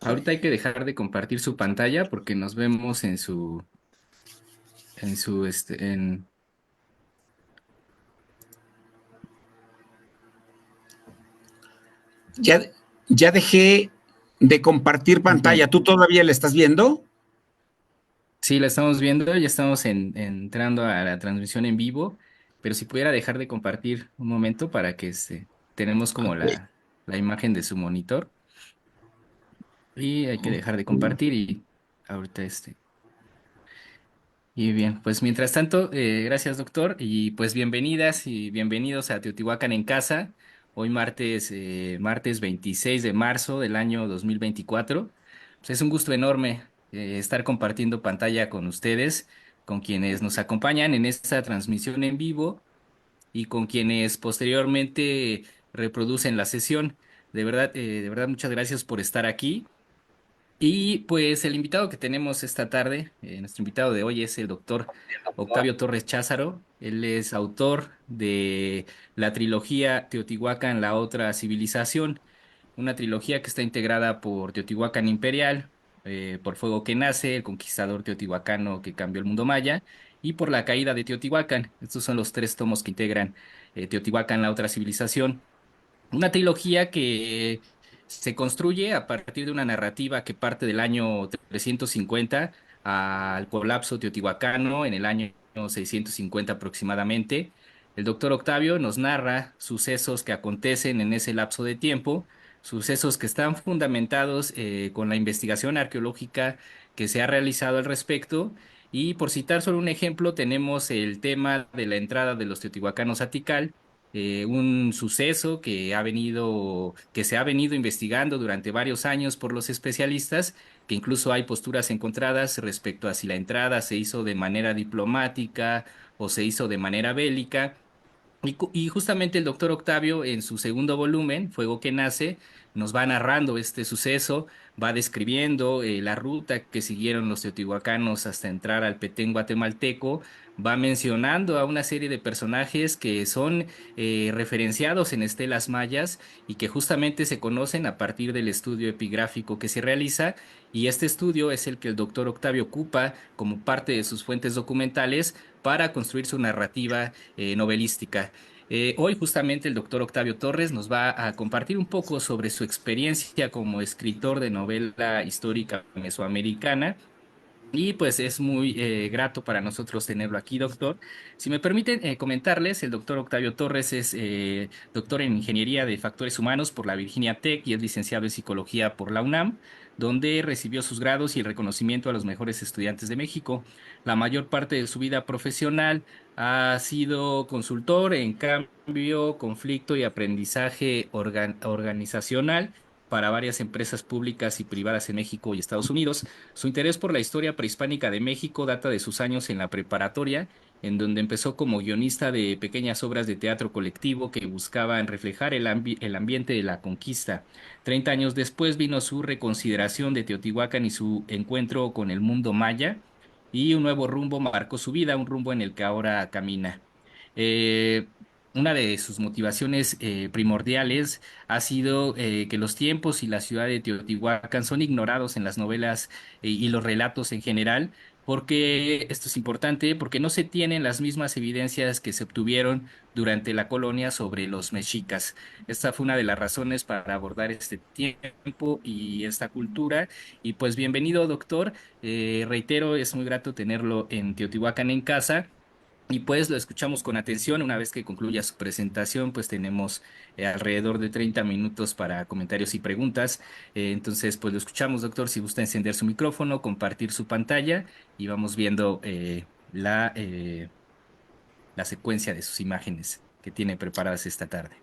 Ahorita hay que dejar de compartir su pantalla porque nos vemos en su, Ya, ya dejé de compartir pantalla. bien. ¿Tú todavía la estás viendo? Sí, la estamos viendo, ya estamos entrando a la transmisión en vivo, pero si pudiera dejar de compartir un momento para que tenemos como Ok. la imagen de su monitor y hay que dejar de compartir y ahorita Y bien, pues mientras tanto, gracias doctor y pues bienvenidas y bienvenidos a Teotihuacán en casa. Hoy martes 26 de marzo del año 2024. Pues es un gusto enorme estar compartiendo pantalla con ustedes, con quienes nos acompañan en esta transmisión en vivo y con quienes posteriormente reproducen la sesión. De verdad, muchas gracias por estar aquí. Y pues el invitado que tenemos esta tarde, nuestro invitado de hoy es el doctor Octavio Torres Cházaro. Él es autor de la trilogía Teotihuacán, la otra civilización, una trilogía que está integrada por Teotihuacán Imperial, por Fuego que Nace, el conquistador teotihuacano que cambió el mundo maya, y por la caída de Teotihuacán. Estos son los tres tomos que integran Teotihuacán, la otra civilización. Una trilogía que se construye a partir de una narrativa que parte del año 350 al colapso teotihuacano en el año 650 aproximadamente. El doctor Octavio nos narra sucesos que acontecen en ese lapso de tiempo, sucesos que están fundamentados con la investigación arqueológica que se ha realizado al respecto. Y por citar solo un ejemplo, tenemos el tema de la entrada de los teotihuacanos a Tikal, un suceso que se ha venido investigando durante varios años por los especialistas, que incluso hay posturas encontradas respecto a si la entrada se hizo de manera diplomática o se hizo de manera bélica. Y justamente el doctor Octavio, en su segundo volumen, Fuego que Nace, nos va narrando este suceso, va describiendo la ruta que siguieron los teotihuacanos hasta entrar al Petén guatemalteco, va mencionando a una serie de personajes que son referenciados en estelas mayas y que justamente se conocen a partir del estudio epigráfico que se realiza. Y este estudio es el que el doctor Octavio ocupa como parte de sus fuentes documentales para construir su narrativa novelística. Hoy justamente el doctor Octavio Torres nos va a compartir un poco sobre su experiencia como escritor de novela histórica mesoamericana. Y pues es muy grato para nosotros tenerlo aquí, doctor. Si me permiten comentarles, el doctor Octavio Torres es doctor en Ingeniería de Factores Humanos por la Virginia Tech y es licenciado en Psicología por la UNAM, donde recibió sus grados y el reconocimiento a los mejores estudiantes de México. La mayor parte de su vida profesional ha sido consultor en cambio, conflicto y aprendizaje organizacional para varias empresas públicas y privadas en México y Estados Unidos. Su interés por la historia prehispánica de México data de sus años en la preparatoria, en donde empezó como guionista de pequeñas obras de teatro colectivo que buscaban reflejar el ambiente de la conquista. 30 años después vino su reconsideración de Teotihuacán y su encuentro con el mundo maya, y un nuevo rumbo marcó su vida, un rumbo en el que ahora camina. Eh, una de sus motivaciones primordiales ha sido que los tiempos y la ciudad de Teotihuacán son ignorados en las novelas y los relatos en general, porque esto es importante, porque no se tienen las mismas evidencias que se obtuvieron durante la colonia sobre los mexicas. Esta fue una de las razones para abordar este tiempo y esta cultura. Y pues bienvenido, doctor. Reitero, es muy grato tenerlo en Teotihuacán en casa. Y pues lo escuchamos con atención. Una vez que concluya su presentación, pues tenemos alrededor de 30 minutos para comentarios y preguntas. Entonces, pues lo escuchamos, doctor. Si gusta encender su micrófono, compartir su pantalla y vamos viendo la secuencia de sus imágenes que tiene preparadas esta tarde.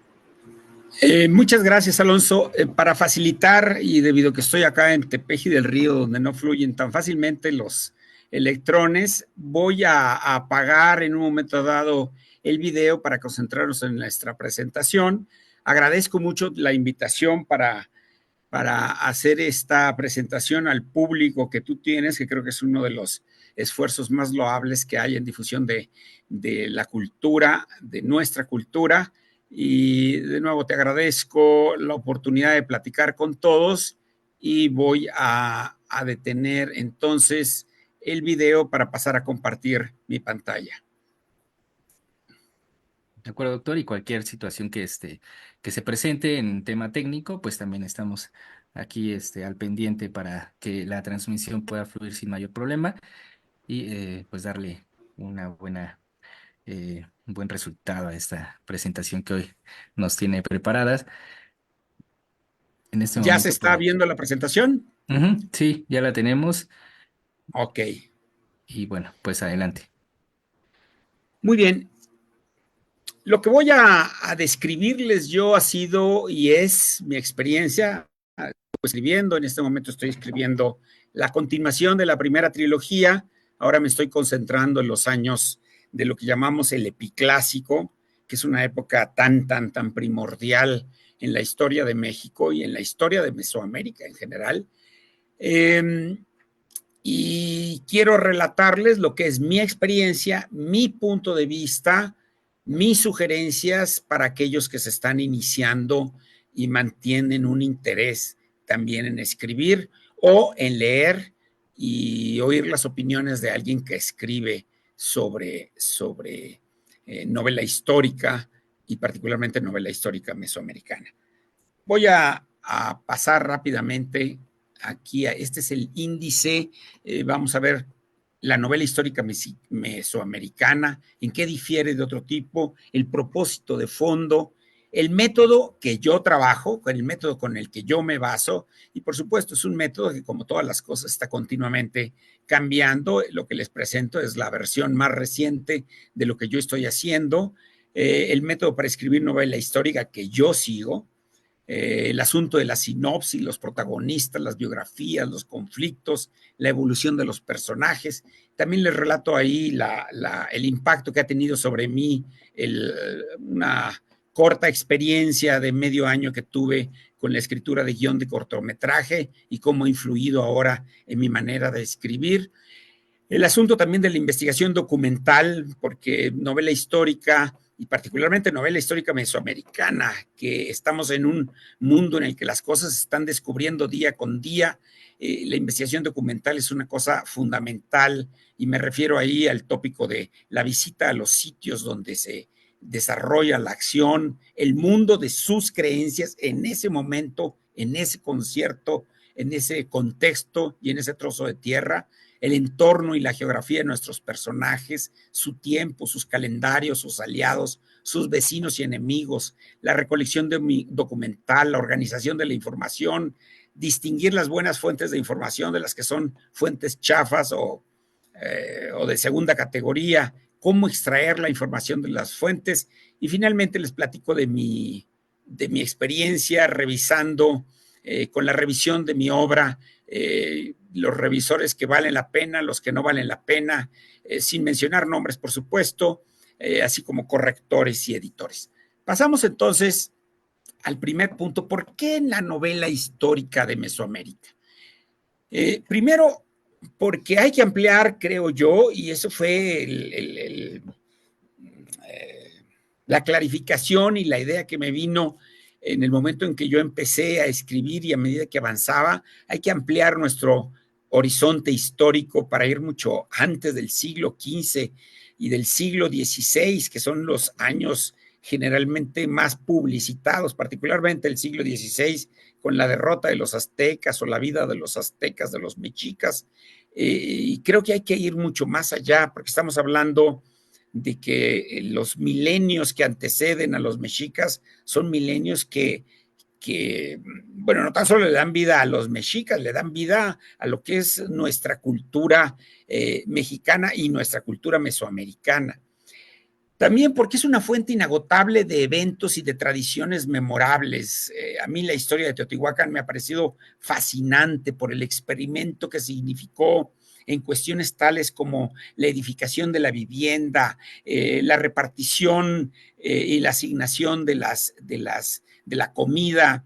Muchas gracias, Alonso. Para facilitar, y debido a que estoy acá en Tepeji del Río, donde no fluyen tan fácilmente los electrones, voy a apagar en un momento dado el video para concentrarnos en nuestra presentación. Agradezco mucho la invitación para hacer esta presentación al público que tú tienes, que creo que es uno de los esfuerzos más loables que hay en difusión de la cultura, de nuestra cultura. Y de nuevo te agradezco la oportunidad de platicar con todos y voy a detener entonces el video para pasar a compartir mi pantalla. De acuerdo, doctor, y cualquier situación que se presente en tema técnico, pues también estamos aquí al pendiente para que la transmisión pueda fluir sin mayor problema y pues darle una un buen resultado a esta presentación que hoy nos tiene preparadas. En este ¿Ya se momento, está pues, viendo la presentación? ujú, sí, ya la tenemos Ok. y bueno, pues adelante. Muy bien. Lo que voy a describirles yo ha sido y es mi experiencia escribiendo. En este momento estoy escribiendo la continuación de la primera trilogía. Ahora me estoy concentrando en los años de lo que llamamos el epiclásico, que es una época tan primordial en la historia de México y en la historia de Mesoamérica en general. Y quiero relatarles lo que es mi experiencia, mi punto de vista, mis sugerencias para aquellos que se están iniciando y mantienen un interés también en escribir o en leer y oír las opiniones de alguien que escribe sobre novela histórica y particularmente novela histórica mesoamericana. Voy a pasar rápidamente aquí. Este es el índice. Vamos a ver la novela histórica mesoamericana, en qué difiere de otro tipo, el propósito de fondo, el método que yo trabajo, con el método con el que yo me baso, y por supuesto es un método que como todas las cosas está continuamente cambiando. Lo que les presento es la versión más reciente de lo que yo estoy haciendo, el método para escribir novela histórica que yo sigo, el asunto de la sinopsis, los protagonistas, las biografías, los conflictos, la evolución de los personajes. También les relato ahí el impacto que ha tenido sobre mí una corta experiencia de medio año que tuve con la escritura de guión de cortometraje y cómo ha influido ahora en mi manera de escribir. El asunto también de la investigación documental, porque novela histórica y particularmente novela histórica mesoamericana, que estamos en un mundo en el que las cosas se están descubriendo día con día. La investigación documental es una cosa fundamental y me refiero ahí al tópico de la visita a los sitios donde se desarrolla la acción, el mundo de sus creencias en ese momento, en ese concierto, en ese contexto y en ese trozo de tierra, el entorno y la geografía de nuestros personajes, su tiempo, sus calendarios, sus aliados, sus vecinos y enemigos, la recolección de mi documental, la organización de la información, distinguir las buenas fuentes de información de las que son fuentes chafas o de segunda categoría, cómo extraer la información de las fuentes y finalmente les platico de mi experiencia revisando con la revisión de mi obra, los revisores que valen la pena, los que no valen la pena, sin mencionar nombres, por supuesto, así como correctores y editores. Pasamos entonces al primer punto. ¿Por qué en la novela histórica de Mesoamérica? Primero, porque hay que ampliar, creo yo, y eso fue la clarificación y la idea que me vino en el momento en que yo empecé a escribir y a medida que avanzaba, hay que ampliar nuestro horizonte histórico para ir mucho antes del siglo XV y del siglo XVI, que son los años generalmente más publicitados, particularmente el siglo XVI, con la derrota de los aztecas o la vida de los aztecas, de los mexicas. Y creo que hay que ir mucho más allá, porque estamos hablando de que los milenios que anteceden a los mexicas son milenios bueno, no tan solo le dan vida a los mexicas, le dan vida a lo que es nuestra cultura mexicana y nuestra cultura mesoamericana. También porque es una fuente inagotable de eventos y de tradiciones memorables. A mí la historia de Teotihuacán me ha parecido fascinante por el experimento que significó en cuestiones tales como la edificación de la vivienda, la repartición y la asignación de la comida.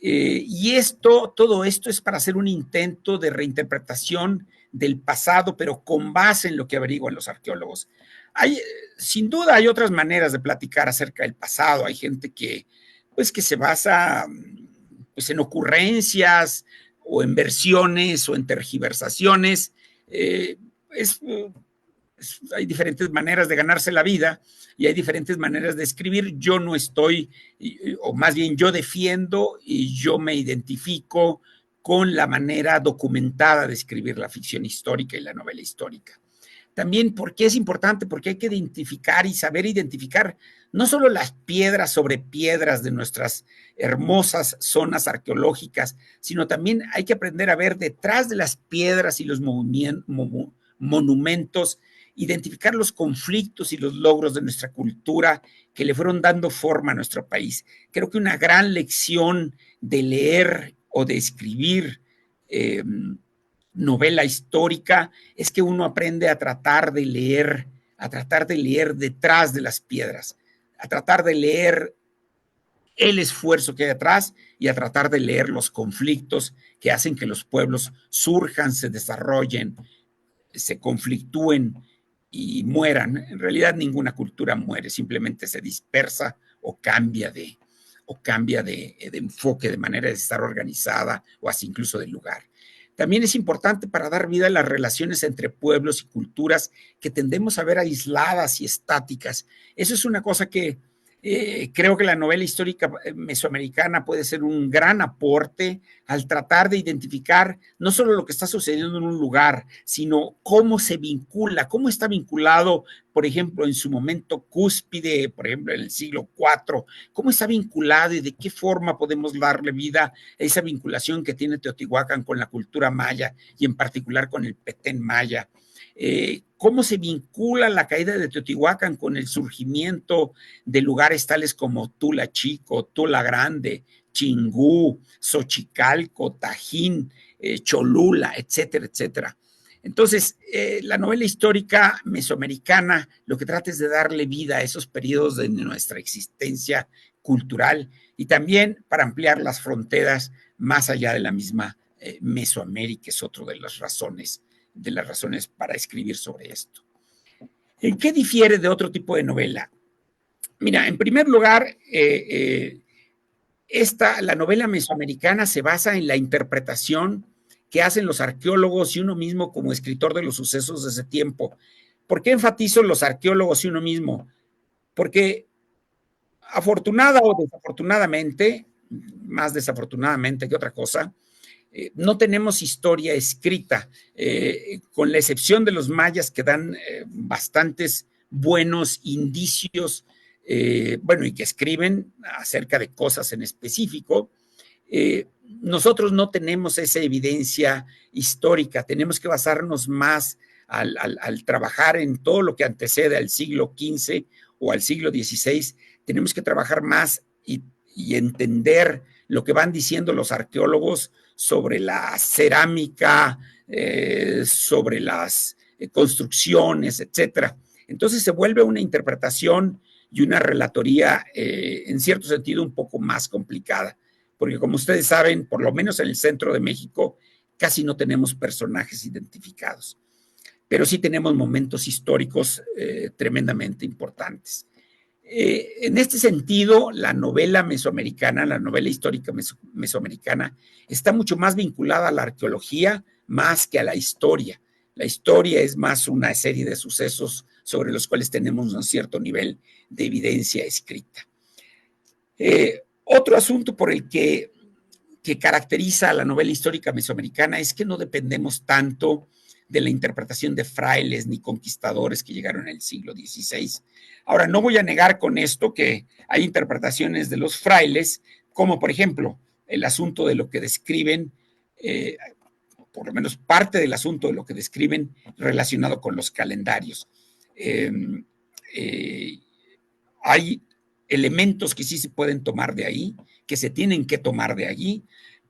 Y todo esto es para hacer un intento de reinterpretación del pasado, pero con base en lo que averiguan los arqueólogos. Sin duda hay otras maneras de platicar acerca del pasado. Hay gente que se basa pues en ocurrencias o en versiones o en tergiversaciones. Es, hay diferentes maneras de ganarse la vida y hay diferentes maneras de escribir. Yo no estoy, o más bien yo defiendo y yo me identifico con la manera documentada de escribir la ficción histórica y la novela histórica. También, ¿por qué es importante? Porque hay que identificar y saber identificar no solo las piedras sobre piedras de nuestras hermosas zonas arqueológicas, sino también hay que aprender a ver detrás de las piedras y los monumentos, identificar los conflictos y los logros de nuestra cultura que le fueron dando forma a nuestro país. Creo que una gran lección de leer o de escribir novela histórica es que uno aprende a tratar de leer detrás de las piedras, a tratar de leer el esfuerzo que hay atrás y a tratar de leer los conflictos que hacen que los pueblos surjan, se desarrollen, se conflictúen y mueran. En realidad ninguna cultura muere, simplemente se dispersa o cambia de enfoque, de manera de estar organizada o así incluso de lugar. También es importante para dar vida a las relaciones entre pueblos y culturas que tendemos a ver aisladas y estáticas. Eso es una cosa que creo que la novela histórica mesoamericana puede ser un gran aporte al tratar de identificar no solo lo que está sucediendo en un lugar, sino cómo se vincula, cómo está vinculado, por ejemplo, en su momento cúspide, por ejemplo, en el siglo IV, cómo está vinculado y de qué forma podemos darle vida a esa vinculación que tiene Teotihuacán con la cultura maya y en particular con el Petén maya. Cómo se vincula la caída de Teotihuacán con el surgimiento de lugares tales como Tula Chico, Tula Grande, Chingú, Xochicalco, Tajín, Cholula, etcétera, etcétera. Entonces, la novela histórica mesoamericana lo que trata es de darle vida a esos periodos de nuestra existencia cultural y también para ampliar las fronteras más allá de la misma Mesoamérica, es otra de las razones para escribir sobre esto. ¿En qué difiere de otro tipo de novela? Mira, en primer lugar, la novela mesoamericana se basa en la interpretación que hacen los arqueólogos y uno mismo como escritor de los sucesos de ese tiempo. ¿Por qué enfatizo los arqueólogos y uno mismo? Porque afortunada o desafortunadamente, más desafortunadamente que otra cosa, no tenemos historia escrita, con la excepción de los mayas que dan bastantes buenos indicios, bueno, y que escriben acerca de cosas en específico. Nosotros no tenemos esa evidencia histórica, tenemos que basarnos más al trabajar en todo lo que antecede al siglo XV o al siglo XVI, tenemos que trabajar más y entender lo que van diciendo los arqueólogos sobre la cerámica, sobre las construcciones, etcétera. Entonces se vuelve una interpretación y una relatoría, en cierto sentido, un poco más complicada, porque como ustedes saben, por lo menos en el centro de México, casi no tenemos personajes identificados, pero sí tenemos momentos históricos tremendamente importantes. En este sentido, la novela mesoamericana, la novela histórica mesoamericana, está mucho más vinculada a la arqueología más que a la historia. La historia es más una serie de sucesos sobre los cuales tenemos un cierto nivel de evidencia escrita. Otro asunto por el que caracteriza a la novela histórica mesoamericana es que no dependemos tanto de la interpretación de frailes ni conquistadores que llegaron en el siglo XVI. Ahora, no voy a negar con esto que hay interpretaciones de los frailes, como por ejemplo el asunto de lo que describen, por lo menos parte del asunto de lo que describen relacionado con los calendarios. Hay elementos que sí se pueden tomar de ahí, que se tienen que tomar de allí,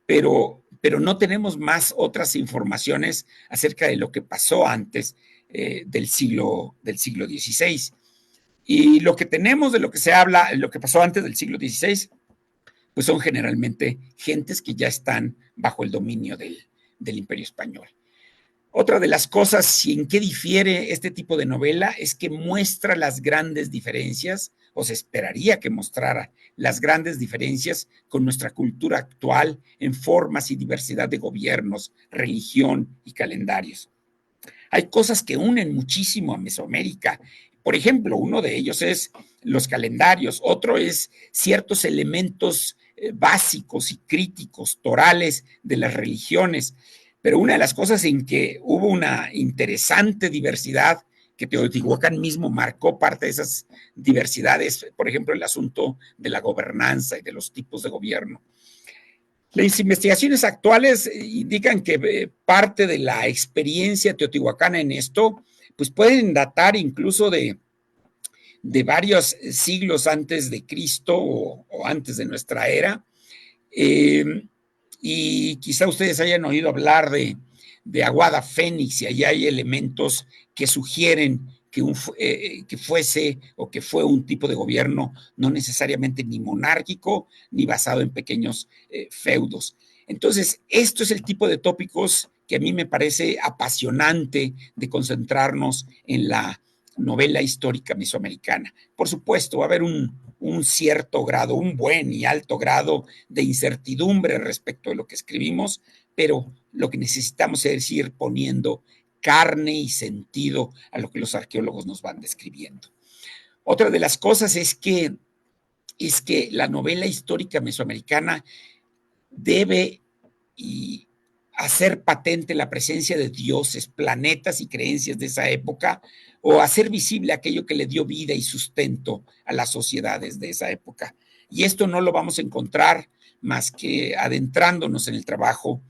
pero no tenemos más otras informaciones acerca de lo que pasó antes del siglo XVI. Y lo que tenemos de lo que se habla, lo que pasó antes del siglo XVI, pues son generalmente gentes que ya están bajo el dominio del Imperio Español. Otra de las cosas en que difiere este tipo de novela es que muestra las grandes diferencias o se esperaría que mostrara las grandes diferencias con nuestra cultura actual en formas y diversidad de gobiernos, religión y calendarios. Hay cosas que unen muchísimo a Mesoamérica. Por ejemplo, uno de ellos es los calendarios, otro es ciertos elementos básicos y críticos, torales de las religiones. Pero una de las cosas en que hubo una interesante diversidad, que Teotihuacán mismo marcó parte de esas diversidades, por ejemplo, el asunto de la gobernanza y de los tipos de gobierno. Las investigaciones actuales indican que parte de la experiencia teotihuacana en esto, pues pueden datar incluso de varios siglos antes de Cristo o antes de nuestra era. Eh, y quizá ustedes hayan oído hablar de Aguada Fénix, y ahí hay elementos que sugieren que fuese o que fue un tipo de gobierno no necesariamente ni monárquico ni basado en pequeños feudos. Entonces, esto es el tipo de tópicos que a mí me parece apasionante de concentrarnos en la novela histórica mesoamericana. Por supuesto, va a haber un cierto grado, un buen y alto grado de incertidumbre respecto de lo que escribimos, pero lo que necesitamos es ir poniendo carne y sentido a lo que los arqueólogos nos van describiendo. Otra de las cosas es que la novela histórica mesoamericana debe y hacer patente la presencia de dioses, planetas y creencias de esa época, o hacer visible aquello que le dio vida y sustento a las sociedades de esa época. Y esto no lo vamos a encontrar más que adentrándonos en el trabajo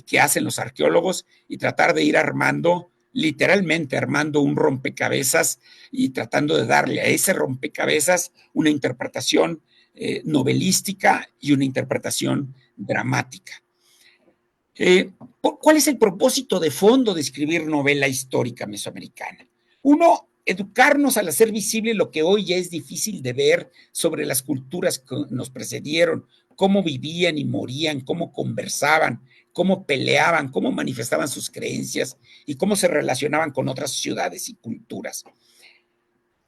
que hacen los arqueólogos y tratar de ir armando, literalmente armando un rompecabezas y tratando de darle a ese rompecabezas una interpretación novelística y una interpretación dramática. ¿Cuál es el propósito de fondo de escribir novela histórica mesoamericana? Uno, educarnos al hacer visible lo que hoy ya es difícil de ver sobre las culturas que nos precedieron, cómo vivían y morían, cómo conversaban, cómo peleaban, cómo manifestaban sus creencias y cómo se relacionaban con otras ciudades y culturas.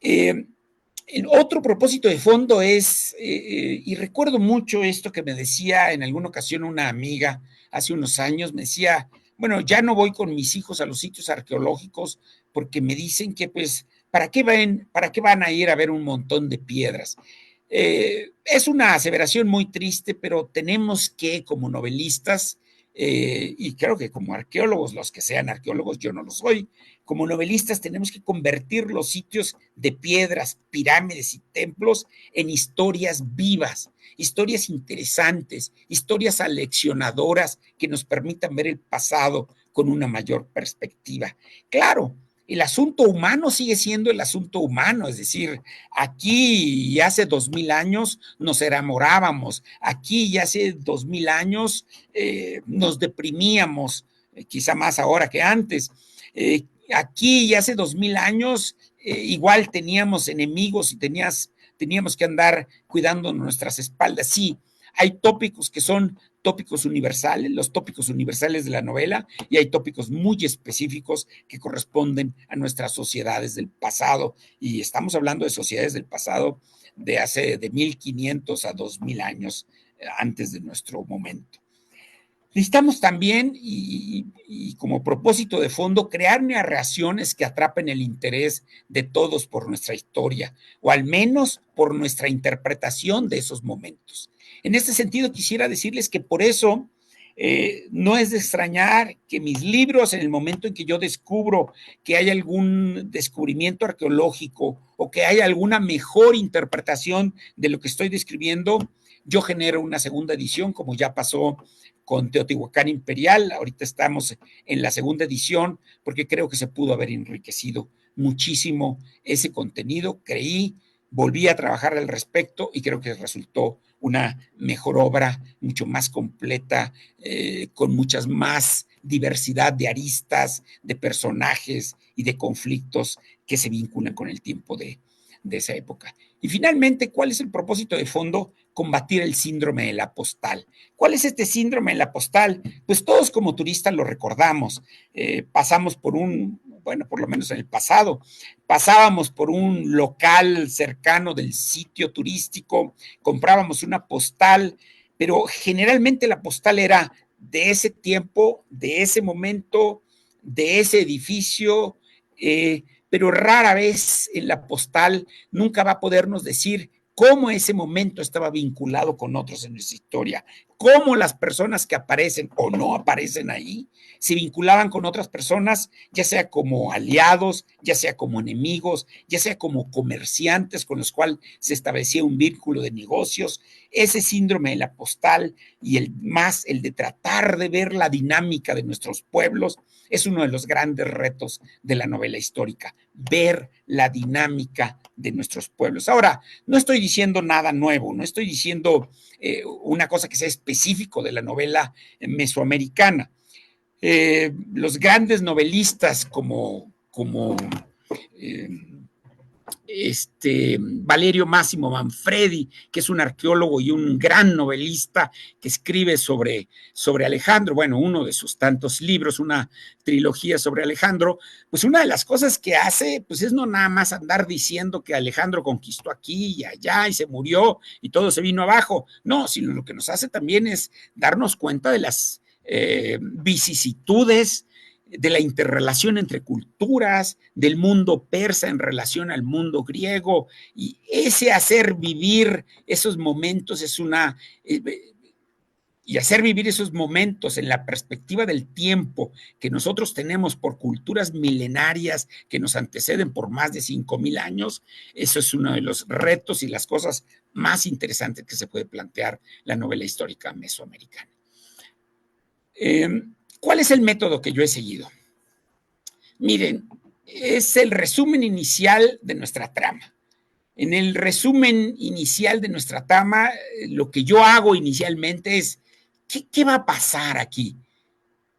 El otro propósito de fondo es, y recuerdo mucho esto que me decía en alguna ocasión una amiga hace unos años, me decía, bueno, ya no voy con mis hijos a los sitios arqueológicos porque me dicen que pues, para qué van a ir a ver un montón de piedras? Es una aseveración muy triste, pero tenemos que, como novelistas, y creo que como arqueólogos, los que sean arqueólogos, yo no lo soy, como novelistas tenemos que convertir los sitios de piedras, pirámides y templos en historias vivas, historias interesantes, historias aleccionadoras que nos permitan ver el pasado con una mayor perspectiva. Claro, el asunto humano sigue siendo el asunto humano, es decir, aquí y hace 2000 años nos enamorábamos, aquí y hace 2000 años nos deprimíamos, quizá más ahora que antes. Aquí y hace 2000 años igual teníamos enemigos y teníamos que andar cuidando nuestras espaldas. Sí, hay tópicos que son tópicos universales, los tópicos universales de la novela, y hay tópicos muy específicos que corresponden a nuestras sociedades del pasado, y estamos hablando de sociedades del pasado de hace de 1500 a 2000 años antes de nuestro momento. Necesitamos también, y como propósito de fondo, crear narraciones que atrapen el interés de todos por nuestra historia, o al menos por nuestra interpretación de esos momentos. En este sentido, quisiera decirles que por eso no es de extrañar que mis libros, en el momento en que yo descubro que hay algún descubrimiento arqueológico o que hay alguna mejor interpretación de lo que estoy describiendo, yo genero una segunda edición, como ya pasó con Teotihuacán Imperial. Ahorita estamos en la segunda edición porque creo que se pudo haber enriquecido muchísimo ese contenido. Creí, volví a trabajar al respecto y creo que resultó una mejor obra, mucho más completa, con muchas más diversidad de aristas, de personajes y de conflictos que se vinculan con el tiempo de esa época. Y finalmente, ¿cuál es el propósito de fondo? Combatir el síndrome de la postal. ¿Cuál es este síndrome de la postal? Pues todos como turistas lo recordamos, pasamos por por lo menos en el pasado, pasábamos por un local cercano del sitio turístico, comprábamos una postal, pero generalmente la postal era de ese tiempo, de ese momento, de ese edificio, pero rara vez en la postal nunca va a podernos decir cómo ese momento estaba vinculado con otros en nuestra historia, cómo las personas que aparecen o no aparecen ahí se vinculaban con otras personas, ya sea como aliados, ya sea como enemigos, ya sea como comerciantes con los cuales se establecía un vínculo de negocios. Ese síndrome de la postal y el de tratar de ver la dinámica de nuestros pueblos es uno de los grandes retos de la novela histórica, ver la dinámica de nuestros pueblos. Ahora, no estoy diciendo nada nuevo, no estoy diciendo una cosa que sea específico de la novela mesoamericana. Los grandes novelistas como eh, Valerio Máximo Manfredi, que es un arqueólogo y un gran novelista que escribe sobre Alejandro, bueno, uno de sus tantos libros, una trilogía sobre Alejandro, pues una de las cosas que hace, pues es no nada más andar diciendo que Alejandro conquistó aquí y allá y se murió y todo se vino abajo, no, sino lo que nos hace también es darnos cuenta de las vicisitudes, de la interrelación entre culturas, del mundo persa en relación al mundo griego, y ese hacer vivir esos momentos es y hacer vivir esos momentos en la perspectiva del tiempo que nosotros tenemos por culturas milenarias que nos anteceden por más de 5,000 años, eso es uno de los retos y las cosas más interesantes que se puede plantear la novela histórica mesoamericana. ¿Cuál es el método que yo he seguido? Miren, es el resumen inicial de nuestra trama. En el resumen inicial de nuestra trama, lo que yo hago inicialmente es, ¿qué va a pasar aquí?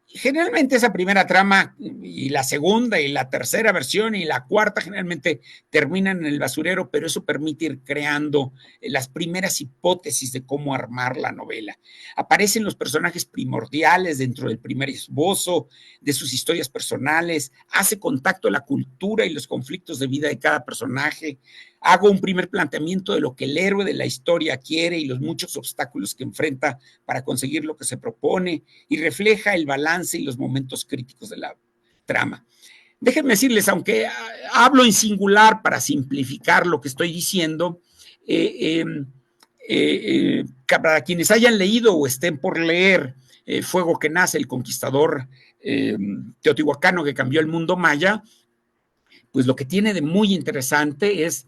Generalmente esa primera trama y la segunda y la tercera versión y la cuarta generalmente terminan en el basurero, pero eso permite ir creando las primeras hipótesis de cómo armar la novela. Aparecen los personajes primordiales dentro del primer esbozo de sus historias personales, hace contacto la cultura y los conflictos de vida de cada personaje, hago un primer planteamiento de lo que el héroe de la historia quiere y los muchos obstáculos que enfrenta para conseguir lo que se propone, y refleja el balance y los momentos críticos de la trama. Déjenme decirles, aunque hablo en singular para simplificar lo que estoy diciendo, para quienes hayan leído o estén por leer Fuego que nace, el conquistador teotihuacano que cambió el mundo maya, pues lo que tiene de muy interesante es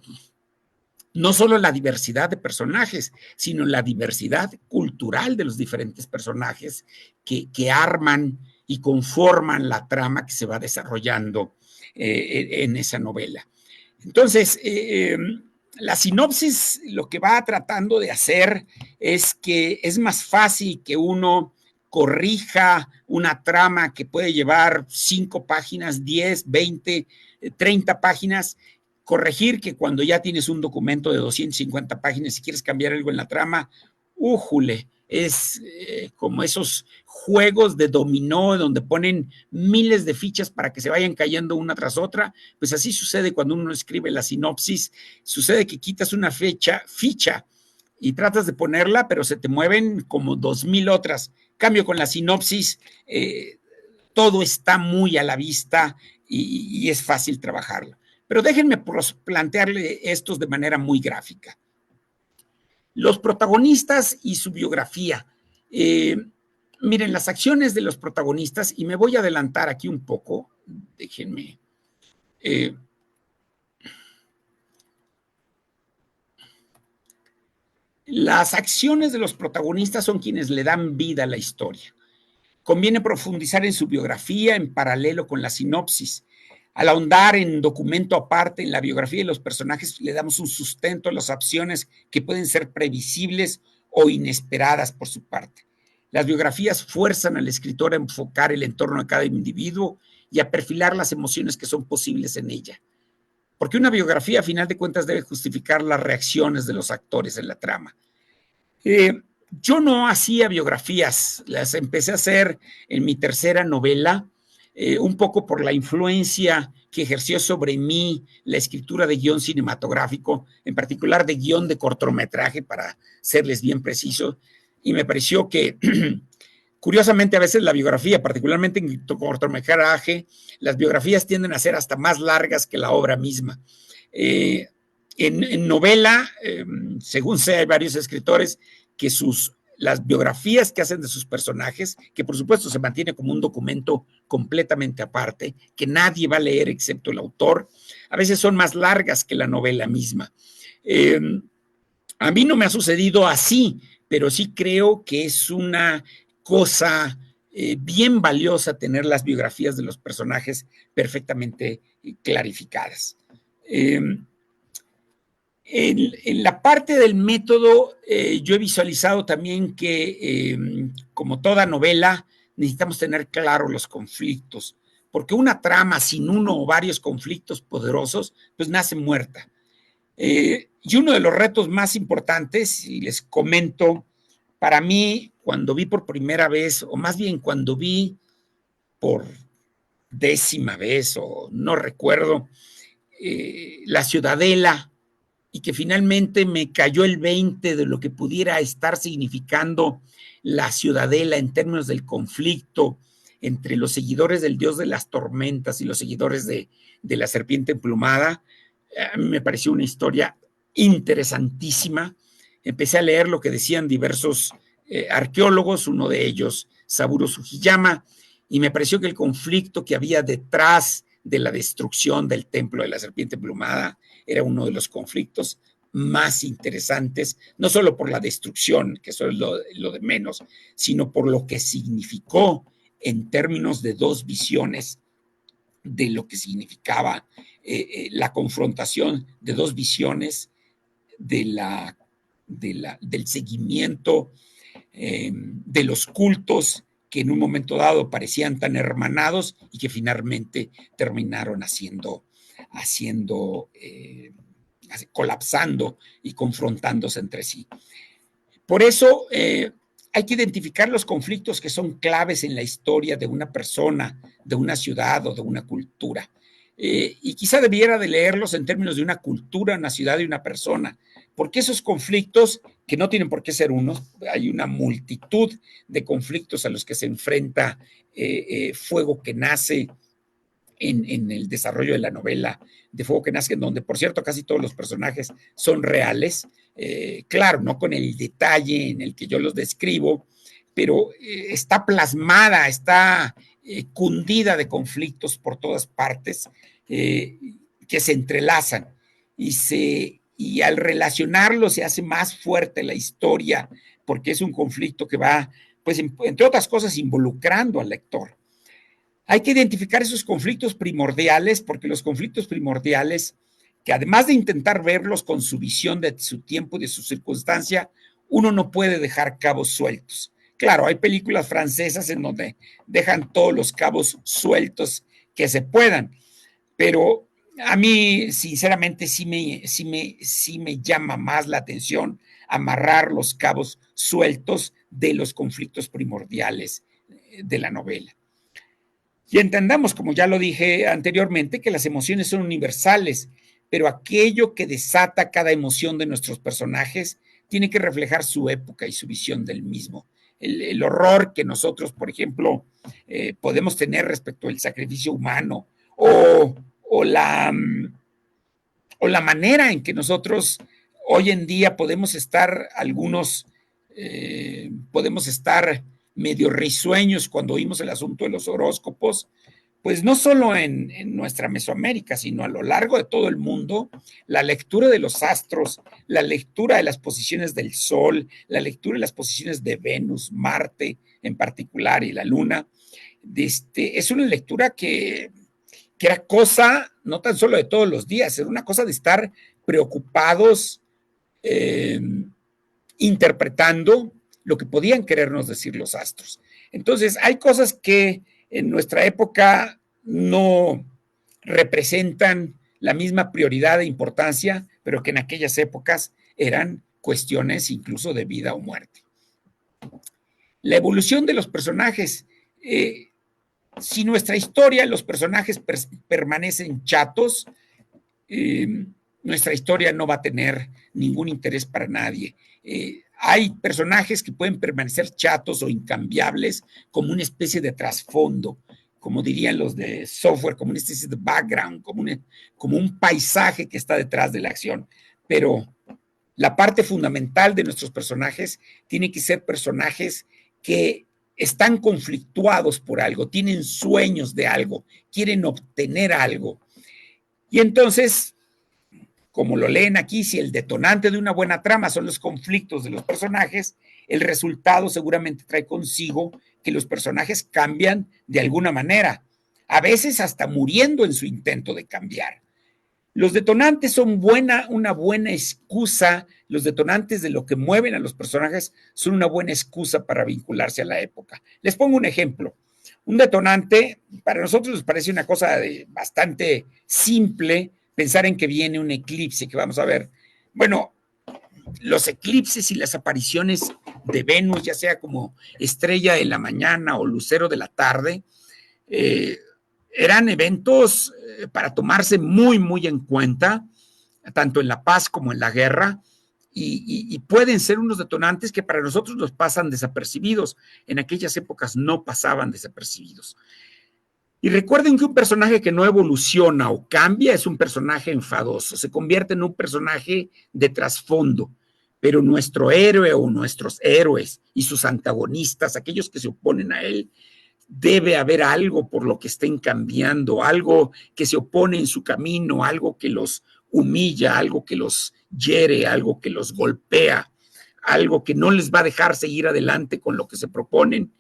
no solo la diversidad de personajes, sino la diversidad cultural de los diferentes personajes que arman y conforman la trama que se va desarrollando en esa novela. Entonces, la sinopsis lo que va tratando de hacer es que es más fácil que uno corrija una trama que puede llevar 5 páginas, 10, 20, 30 páginas, corregir que cuando ya tienes un documento de 250 páginas y quieres cambiar algo en la trama, újule, es como esos juegos de dominó donde ponen miles de fichas para que se vayan cayendo una tras otra, pues así sucede cuando uno escribe la sinopsis, sucede que quitas una ficha y tratas de ponerla, pero se te mueven como 2,000 otras. Cambio con la sinopsis, todo está muy a la vista y es fácil trabajarlo. Pero déjenme plantearle estos de manera muy gráfica. Los protagonistas y su biografía. Miren, las acciones de los protagonistas, y me voy a adelantar aquí un poco, déjenme. Las acciones de los protagonistas son quienes le dan vida a la historia. Conviene profundizar en su biografía en paralelo con la sinopsis. Al ahondar en documento aparte en la biografía de los personajes, le damos un sustento a las opciones que pueden ser previsibles o inesperadas por su parte. Las biografías fuerzan al escritor a enfocar el entorno de cada individuo y a perfilar las emociones que son posibles en ella. Porque una biografía, a final de cuentas, debe justificar las reacciones de los actores en la trama. Yo no hacía biografías, las empecé a hacer en mi tercera novela, un poco por la influencia que ejerció sobre mí la escritura de guión cinematográfico, en particular de guión de cortometraje, para serles bien preciso, y me pareció que curiosamente a veces la biografía, particularmente en cortometraje, las biografías tienden a ser hasta más largas que la obra misma. En novela, según sé, hay varios escritores que las biografías que hacen de sus personajes, que por supuesto se mantiene como un documento completamente aparte, que nadie va a leer excepto el autor, a veces son más largas que la novela misma. A mí no me ha sucedido así, pero sí creo que es una cosa bien valiosa tener las biografías de los personajes perfectamente clarificadas. En la parte del método, yo he visualizado también que, como toda novela, necesitamos tener claros los conflictos, porque una trama sin uno o varios conflictos poderosos, pues nace muerta. Y uno de los retos más importantes, y les comento, para mí, cuando vi por primera vez, o más bien cuando vi por décima vez, o no recuerdo, La Ciudadela, y que finalmente me cayó el 20 de lo que pudiera estar significando la Ciudadela en términos del conflicto entre los seguidores del dios de las tormentas y los seguidores de la serpiente emplumada. A mí me pareció una historia interesantísima. Empecé a leer lo que decían diversos arqueólogos, uno de ellos, Saburo Sugiyama, y me pareció que el conflicto que había detrás de la destrucción del templo de la serpiente emplumada era uno de los conflictos más interesantes, no solo por la destrucción, que eso es lo de menos, sino por lo que significó en términos de dos visiones de lo que significaba la confrontación de dos visiones del seguimiento de los cultos que en un momento dado parecían tan hermanados y que finalmente terminaron colapsando y confrontándose entre sí. Por eso hay que identificar los conflictos que son claves en la historia de una persona, de una ciudad o de una cultura. Y quizá debiera de leerlos en términos de una cultura, una ciudad y una persona, porque esos conflictos, que no tienen por qué ser unos, hay una multitud de conflictos a los que se enfrenta Fuego que nace en el desarrollo de la novela de Fuego que nace, en donde, por cierto, casi todos los personajes son reales, claro, no con el detalle en el que yo los describo, pero está plasmada, está cundida de conflictos por todas partes que se entrelazan y al relacionarlo se hace más fuerte la historia porque es un conflicto que va, pues, entre otras cosas, involucrando al lector. Hay que identificar esos conflictos primordiales porque los conflictos primordiales, que además de intentar verlos con su visión de su tiempo y de su circunstancia, uno no puede dejar cabos sueltos. Claro, hay películas francesas en donde dejan todos los cabos sueltos que se puedan, pero a mí, sinceramente, sí me llama más la atención amarrar los cabos sueltos de los conflictos primordiales de la novela. Y entendamos, como ya lo dije anteriormente, que las emociones son universales, pero aquello que desata cada emoción de nuestros personajes tiene que reflejar su época y su visión del mismo. El horror que nosotros, por ejemplo, podemos tener respecto al sacrificio humano o la manera en que nosotros hoy en día podemos estar podemos estar medio risueños cuando oímos el asunto de los horóscopos, pues no solo en nuestra Mesoamérica, sino a lo largo de todo el mundo, la lectura de los astros, la lectura de las posiciones del Sol, la lectura de las posiciones de Venus, Marte en particular y la Luna, es una lectura que era cosa no tan solo de todos los días, era una cosa de estar preocupados interpretando lo que podían querernos decir los astros. Entonces, hay cosas que en nuestra época no representan la misma prioridad e importancia, pero que en aquellas épocas eran cuestiones incluso de vida o muerte. La evolución de los personajes. si nuestra historia, los personajes permanecen chatos, nuestra historia no va a tener ningún interés para nadie. Hay personajes que pueden permanecer chatos o incambiables como una especie de trasfondo, como dirían los de software, como una especie de background, como un paisaje que está detrás de la acción. Pero la parte fundamental de nuestros personajes tiene que ser personajes que están conflictuados por algo, tienen sueños de algo, quieren obtener algo. Y entonces, como lo leen aquí, si el detonante de una buena trama son los conflictos de los personajes, el resultado seguramente trae consigo que los personajes cambian de alguna manera, a veces hasta muriendo en su intento de cambiar. Los detonantes son una buena excusa, los detonantes de lo que mueven a los personajes son una buena excusa para vincularse a la época. Les pongo un ejemplo. Un detonante, para nosotros nos parece una cosa bastante simple pensar en que viene un eclipse que vamos a ver. Bueno, los eclipses y las apariciones de Venus, ya sea como estrella de la mañana o lucero de la tarde, eran eventos para tomarse muy, muy en cuenta, tanto en la paz como en la guerra, y pueden ser unos detonantes que para nosotros nos pasan desapercibidos. En aquellas épocas no pasaban desapercibidos. Y recuerden que un personaje que no evoluciona o cambia es un personaje enfadoso, se convierte en un personaje de trasfondo. Pero nuestro héroe o nuestros héroes y sus antagonistas, aquellos que se oponen a él, debe haber algo por lo que estén cambiando, algo que se opone en su camino, algo que los humilla, algo que los hiere, algo que los golpea, algo que no les va a dejar seguir adelante con lo que se proponen.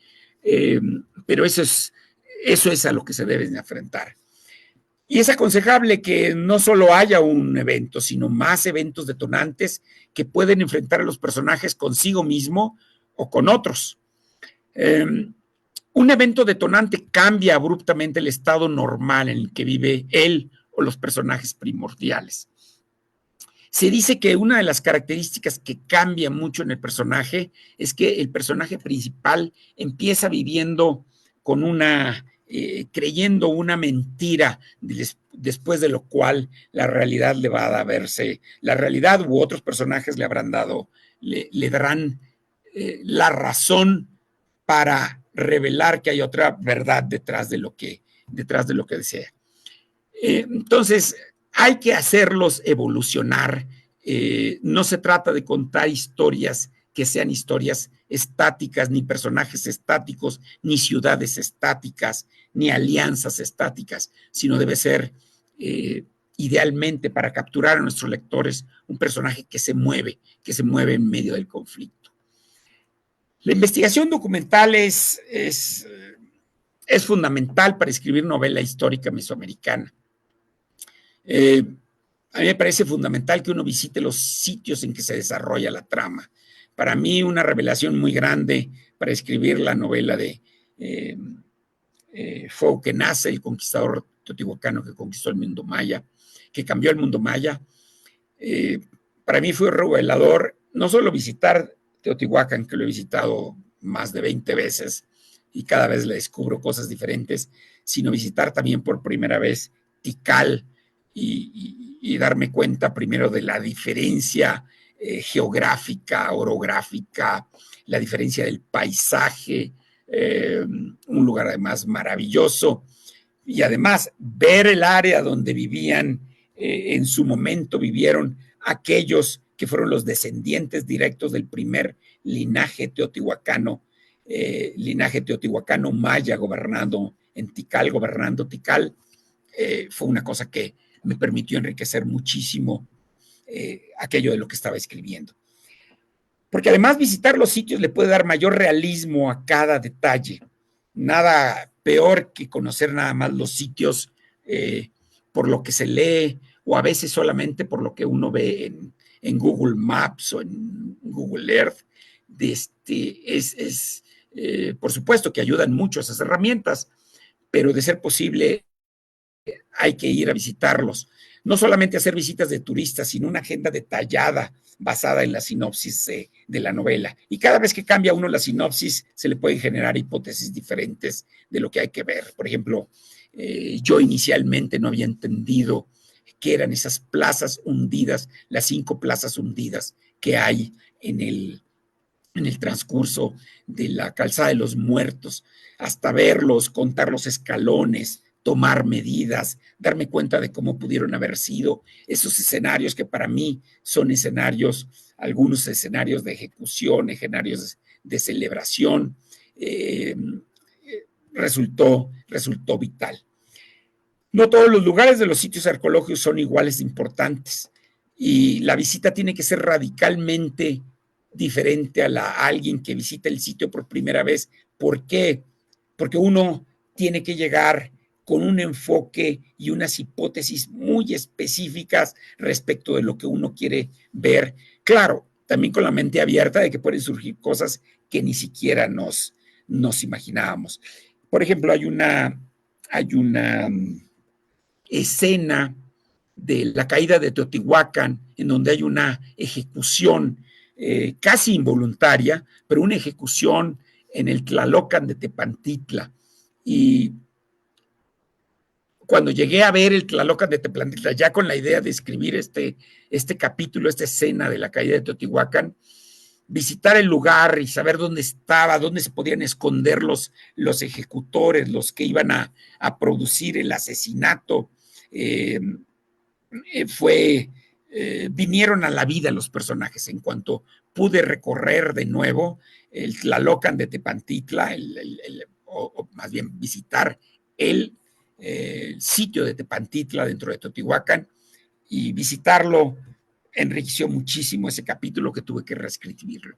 Pero eso es a lo que se deben enfrentar. Y es aconsejable que no solo haya un evento, sino más eventos detonantes que pueden enfrentar a los personajes consigo mismo o con otros. Un evento detonante cambia abruptamente el estado normal en el que vive él o los personajes primordiales. Se dice que una de las características que cambia mucho en el personaje es que el personaje principal empieza viviendo con creyendo una mentira, después de lo cual la realidad le va a verse, la realidad u otros personajes le habrán dado, le darán la razón para revelar que hay otra verdad detrás de lo que desea. Entonces, hay que hacerlos evolucionar. No se trata de contar historias que sean historias estáticas, ni personajes estáticos, ni ciudades estáticas, ni alianzas estáticas, sino debe ser idealmente para capturar a nuestros lectores un personaje que se mueve en medio del conflicto. La investigación documental es fundamental para escribir novela histórica mesoamericana. A mí me parece fundamental que uno visite los sitios en que se desarrolla la trama. Para mí, una revelación muy grande para escribir la novela de fue Uquenace, el conquistador teotihuacano que conquistó el mundo maya, que cambió el mundo maya. Para mí fue revelador no solo visitar Teotihuacán, que lo he visitado más de 20 veces y cada vez le descubro cosas diferentes, sino visitar también por primera vez Tikal y darme cuenta primero de la diferencia geográfica, orográfica, la diferencia del paisaje, un lugar además maravilloso, y además ver el área donde vivían, en su momento vivieron aquellos que fueron los descendientes directos del primer linaje teotihuacano maya gobernando Tikal, fue una cosa que me permitió enriquecer muchísimo aquello de lo que estaba escribiendo. Porque además visitar los sitios le puede dar mayor realismo a cada detalle. Nada peor que conocer nada más los sitios por lo que se lee o a veces solamente por lo que uno ve en Google Maps o en Google Earth. Por supuesto que ayudan mucho esas herramientas, pero de ser posible hay que ir a visitarlos. no solamente hacer visitas de turistas, sino una agenda detallada basada en la sinopsis de la novela. Y cada vez que cambia uno la sinopsis, se le pueden generar hipótesis diferentes de lo que hay que ver. Por ejemplo, yo inicialmente no había entendido qué eran esas plazas hundidas, las 5 plazas hundidas que hay en el transcurso de la calzada de los muertos, hasta verlos, contar los escalones, tomar medidas, darme cuenta de cómo pudieron haber sido esos escenarios que para mí son escenarios, algunos escenarios de ejecución, escenarios de celebración, resultó vital. No todos los lugares de los sitios arqueológicos son iguales de importantes y la visita tiene que ser radicalmente diferente a alguien que visita el sitio por primera vez. ¿Por qué? Porque uno tiene que llegar con un enfoque y unas hipótesis muy específicas respecto de lo que uno quiere ver. Claro, también con la mente abierta de que pueden surgir cosas que ni siquiera nos imaginábamos. Por ejemplo, hay una escena de la caída de Teotihuacán, en donde hay una ejecución casi involuntaria, pero una ejecución en el Tlalocan de Tepantitla. Y cuando llegué a ver el Tlalocan de Tepantitla, ya con la idea de escribir este capítulo, esta escena de la caída de Teotihuacán, visitar el lugar y saber dónde estaba, dónde se podían esconder los ejecutores, los que iban a producir el asesinato, eh, vinieron a la vida los personajes. En cuanto pude recorrer de nuevo el Tlalocan de Tepantitla, o más bien visitar el sitio de Tepantitla dentro de Teotihuacán, y visitarlo enriqueció muchísimo ese capítulo que tuve que reescribirlo.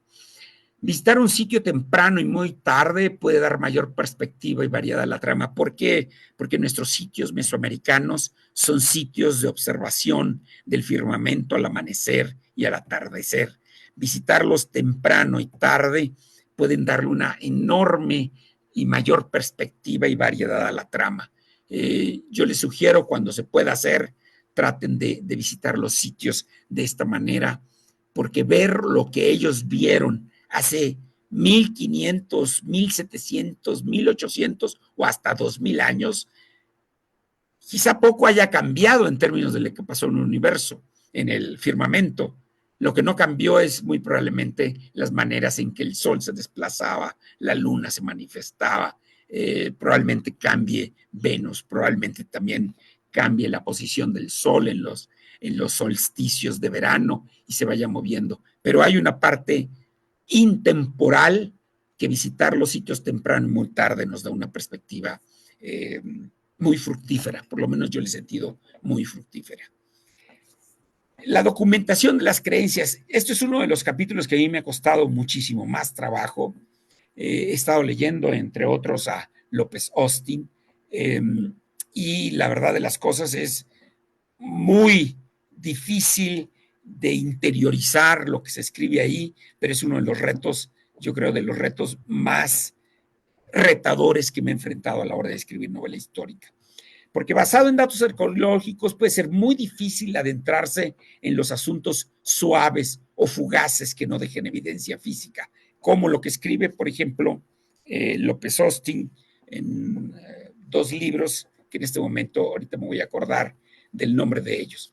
Visitar un sitio temprano y muy tarde puede dar mayor perspectiva y variedad a la trama. ¿Por qué? Porque nuestros sitios mesoamericanos son sitios de observación del firmamento al amanecer y al atardecer. Visitarlos temprano y tarde pueden darle una enorme y mayor perspectiva y variedad a la trama. Yo les sugiero, cuando se pueda hacer, traten de visitar los sitios de esta manera, porque ver lo que ellos vieron hace 1500, 1700, 1800 o hasta 2000 años, quizá poco haya cambiado en términos de lo que pasó en el universo, en el firmamento. Lo que no cambió es muy probablemente las maneras en que el sol se desplazaba, la luna se manifestaba, probablemente cambie Venus, probablemente también cambie la posición del sol en los solsticios de verano y se vaya moviendo. Pero hay una parte intemporal que visitar los sitios temprano y muy tarde nos da una perspectiva muy fructífera, por lo menos yo le he sentido muy fructífera. La documentación de las creencias, esto es uno de los capítulos que a mí me ha costado muchísimo más trabajo. He estado leyendo, entre otros, a López Austin, y la verdad de las cosas es muy difícil de interiorizar lo que se escribe ahí, pero es uno de los retos, yo creo, de los retos más retadores que me he enfrentado a la hora de escribir novela histórica. Porque basado en datos arqueológicos puede ser muy difícil adentrarse en los asuntos suaves o fugaces que no dejen evidencia física, como lo que escribe, por ejemplo, López Austin en 2 libros que en este momento, ahorita me voy a acordar del nombre de ellos.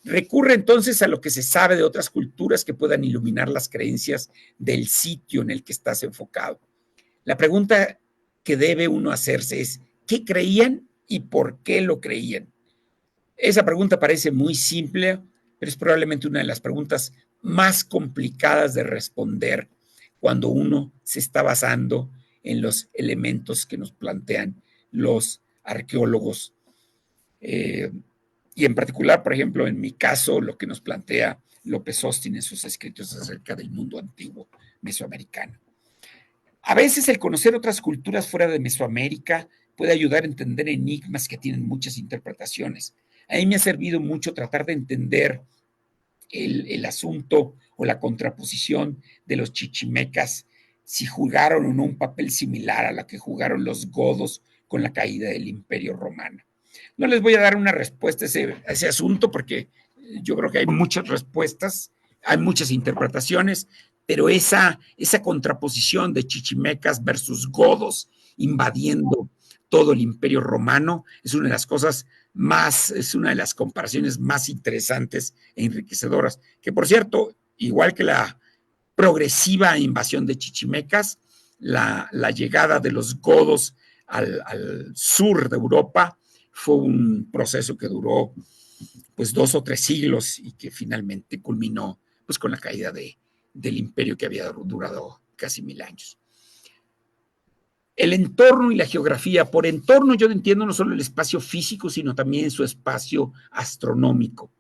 Recurre entonces a lo que se sabe de otras culturas que puedan iluminar las creencias del sitio en el que estás enfocado. La pregunta que debe uno hacerse es, ¿qué creían y por qué lo creían? Esa pregunta parece muy simple, pero es probablemente una de las preguntas más complicadas de responder cuando uno se está basando en los elementos que nos plantean los arqueólogos. Y en particular, por ejemplo, en mi caso, lo que nos plantea López Austin en sus escritos acerca del mundo antiguo mesoamericano. A veces el conocer otras culturas fuera de Mesoamérica puede ayudar a entender enigmas que tienen muchas interpretaciones. A mí me ha servido mucho tratar de entender el asunto o la contraposición de los chichimecas, si jugaron o no un papel similar a la que jugaron los godos con la caída del Imperio Romano. No les voy a dar una respuesta a ese asunto porque yo creo que hay muchas respuestas, hay muchas interpretaciones, pero esa contraposición de chichimecas versus godos invadiendo todo el imperio romano es una de las cosas más, es una de las comparaciones más interesantes e enriquecedoras, que por cierto, igual que la progresiva invasión de chichimecas, la llegada de los godos al sur de Europa fue un proceso que duró pues 2 o 3 siglos y que finalmente culminó pues con la caída del imperio que había durado casi 1000 años. El entorno y la geografía. Por entorno yo entiendo no solo el espacio físico, sino también su espacio astronómico.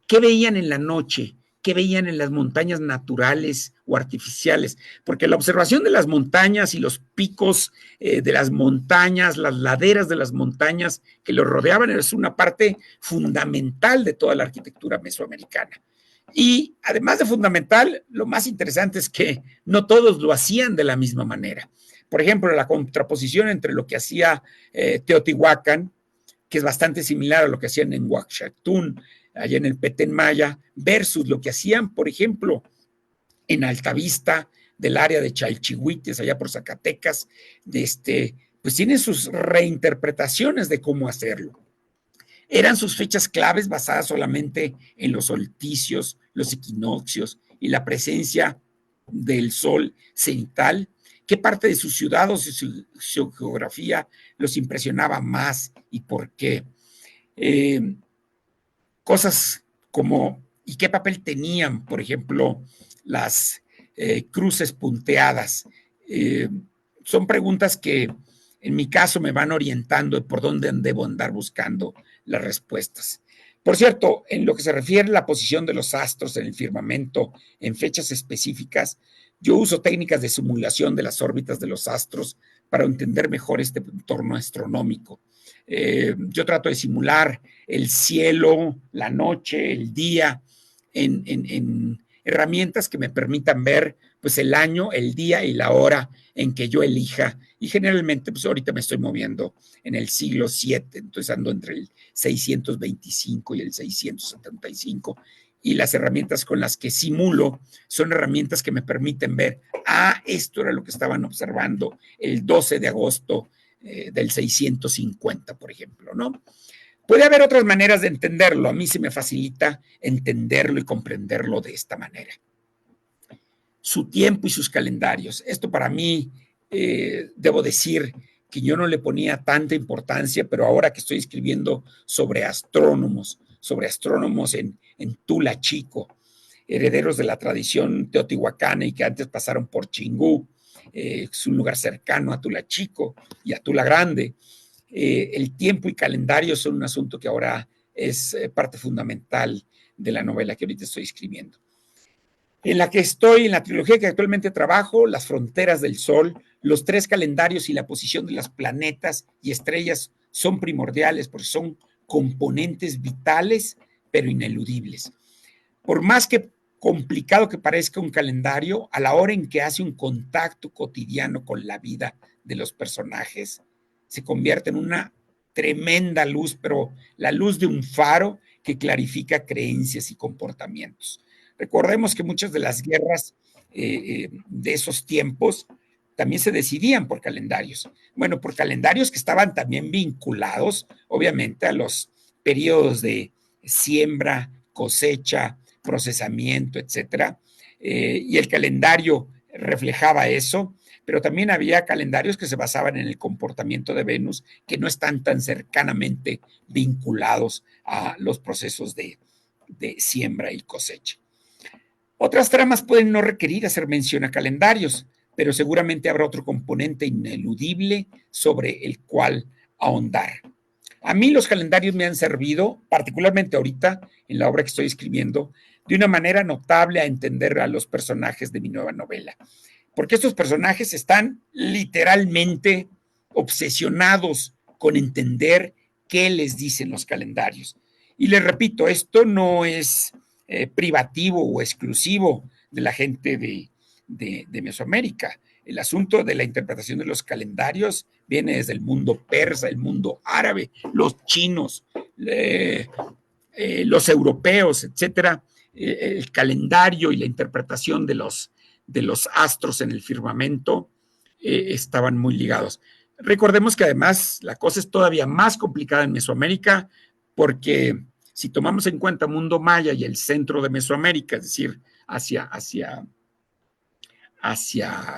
¿Qué veían en la noche? ¿Qué veían en las montañas naturales o artificiales? Porque la observación de las montañas y los picos de las montañas, las laderas de las montañas que los rodeaban, es una parte fundamental de toda la arquitectura mesoamericana. Y además de fundamental, lo más interesante es que no todos lo hacían de la misma manera. Por ejemplo, la contraposición entre lo que hacía Teotihuacán, que es bastante similar a lo que hacían en Huachatún, allá en el Petén Maya, versus lo que hacían, por ejemplo, en Altavista, del área de Chalchihuites, allá por Zacatecas, pues tienen sus reinterpretaciones de cómo hacerlo. Eran sus fechas claves basadas solamente en los solsticios, los equinoccios y la presencia del sol cenital. ¿Qué parte de su ciudad o su geografía los impresionaba más y por qué? Cosas como, ¿y qué papel tenían, por ejemplo, las cruces punteadas? Son preguntas que en mi caso me van orientando por dónde debo andar buscando las respuestas. Por cierto, en lo que se refiere a la posición de los astros en el firmamento en fechas específicas, yo uso técnicas de simulación de las órbitas de los astros para entender mejor este entorno astronómico. Yo trato de simular el cielo, la noche, el día, en herramientas que me permitan ver pues el año, el día y la hora en que yo elija. Y generalmente, pues ahorita me estoy moviendo en el siglo VII, entonces ando entre el 625 y el 675. Y las herramientas con las que simulo son herramientas que me permiten ver, esto era lo que estaban observando el 12 de agosto del 650, por ejemplo, ¿no? Puede haber otras maneras de entenderlo. A mí se me facilita entenderlo y comprenderlo de esta manera. Su tiempo y sus calendarios. Esto para mí, debo decir que yo no le ponía tanta importancia, pero ahora que estoy escribiendo sobre astrónomos en Tula Chico, herederos de la tradición teotihuacana y que antes pasaron por Chingú, es un lugar cercano a Tula Chico y a Tula Grande. El tiempo y calendario son un asunto que ahora es parte fundamental de la novela que ahorita estoy escribiendo. En la que estoy, en la trilogía que actualmente trabajo, Las fronteras del Sol, los 3 calendarios y la posición de los planetas y estrellas son primordiales porque son componentes vitales, pero ineludibles. Por más que complicado que parezca un calendario, a la hora en que hace un contacto cotidiano con la vida de los personajes, se convierte en una tremenda luz, pero la luz de un faro que clarifica creencias y comportamientos. Recordemos que muchas de las guerras de esos tiempos también se decidían por calendarios. Bueno, por calendarios que estaban también vinculados, obviamente, a los periodos de siembra, cosecha, procesamiento, etcétera. Y el calendario reflejaba eso, pero también había calendarios que se basaban en el comportamiento de Venus, que no están tan cercanamente vinculados a los procesos de siembra y cosecha. Otras tramas pueden no requerir hacer mención a calendarios, pero seguramente habrá otro componente ineludible sobre el cual ahondar. A mí los calendarios me han servido, particularmente ahorita en la obra que estoy escribiendo, de una manera notable a entender a los personajes de mi nueva novela, porque estos personajes están literalmente obsesionados con entender qué les dicen los calendarios. Y les repito, esto no es privativo o exclusivo de la gente de Mesoamérica. el asunto de la interpretación de los calendarios viene desde el mundo persa, el mundo árabe, los chinos, los europeos, etcétera. El calendario y la interpretación de los astros en el firmamento estaban muy ligados. Recordemos que además la cosa es todavía más complicada en Mesoamérica porque si tomamos en cuenta mundo maya y el centro de Mesoamérica, es decir, hacia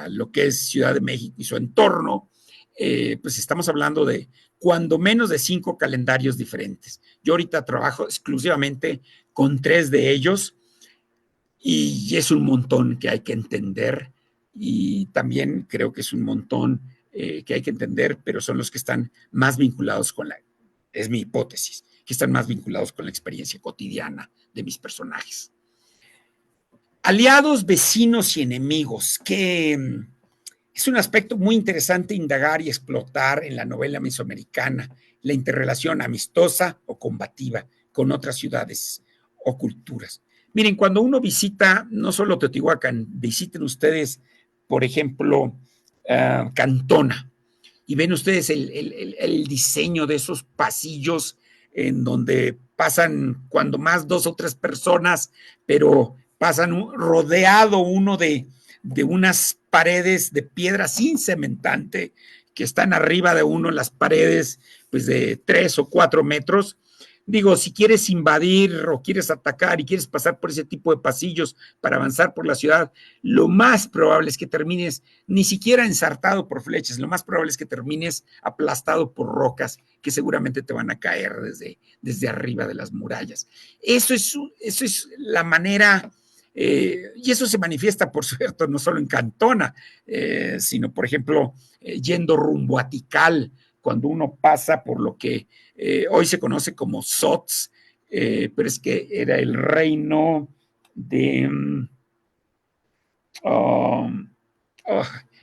lo que es Ciudad de México y su entorno, pues estamos hablando de cuando menos de 5 calendarios diferentes. Yo ahorita trabajo exclusivamente con 3 de ellos y es un montón que hay que entender y también creo que es un montón que hay que entender, pero son los que están más vinculados con es mi hipótesis, que están más vinculados con la experiencia cotidiana de mis personajes. Aliados, vecinos y enemigos, que es un aspecto muy interesante indagar y explotar en la novela mesoamericana, la interrelación amistosa o combativa con otras ciudades o culturas. Miren, cuando uno visita no solo Teotihuacán, visiten ustedes, por ejemplo, Cantona, y ven ustedes el diseño de esos pasillos en donde pasan cuando más 2 o 3 personas, pero pasan rodeado uno de unas paredes de piedra sin cementante que están arriba de uno, las paredes pues de 3 o 4 metros. Digo, si quieres invadir o quieres atacar y quieres pasar por ese tipo de pasillos para avanzar por la ciudad, lo más probable es que termines ni siquiera ensartado por flechas, lo más probable es que termines aplastado por rocas que seguramente te van a caer desde arriba de las murallas. Eso es la manera, y eso se manifiesta, por cierto, no solo en Cantona, sino, por ejemplo, yendo rumbo a Tikal, cuando uno pasa por lo que hoy se conoce como Sots, pero es que era el reino de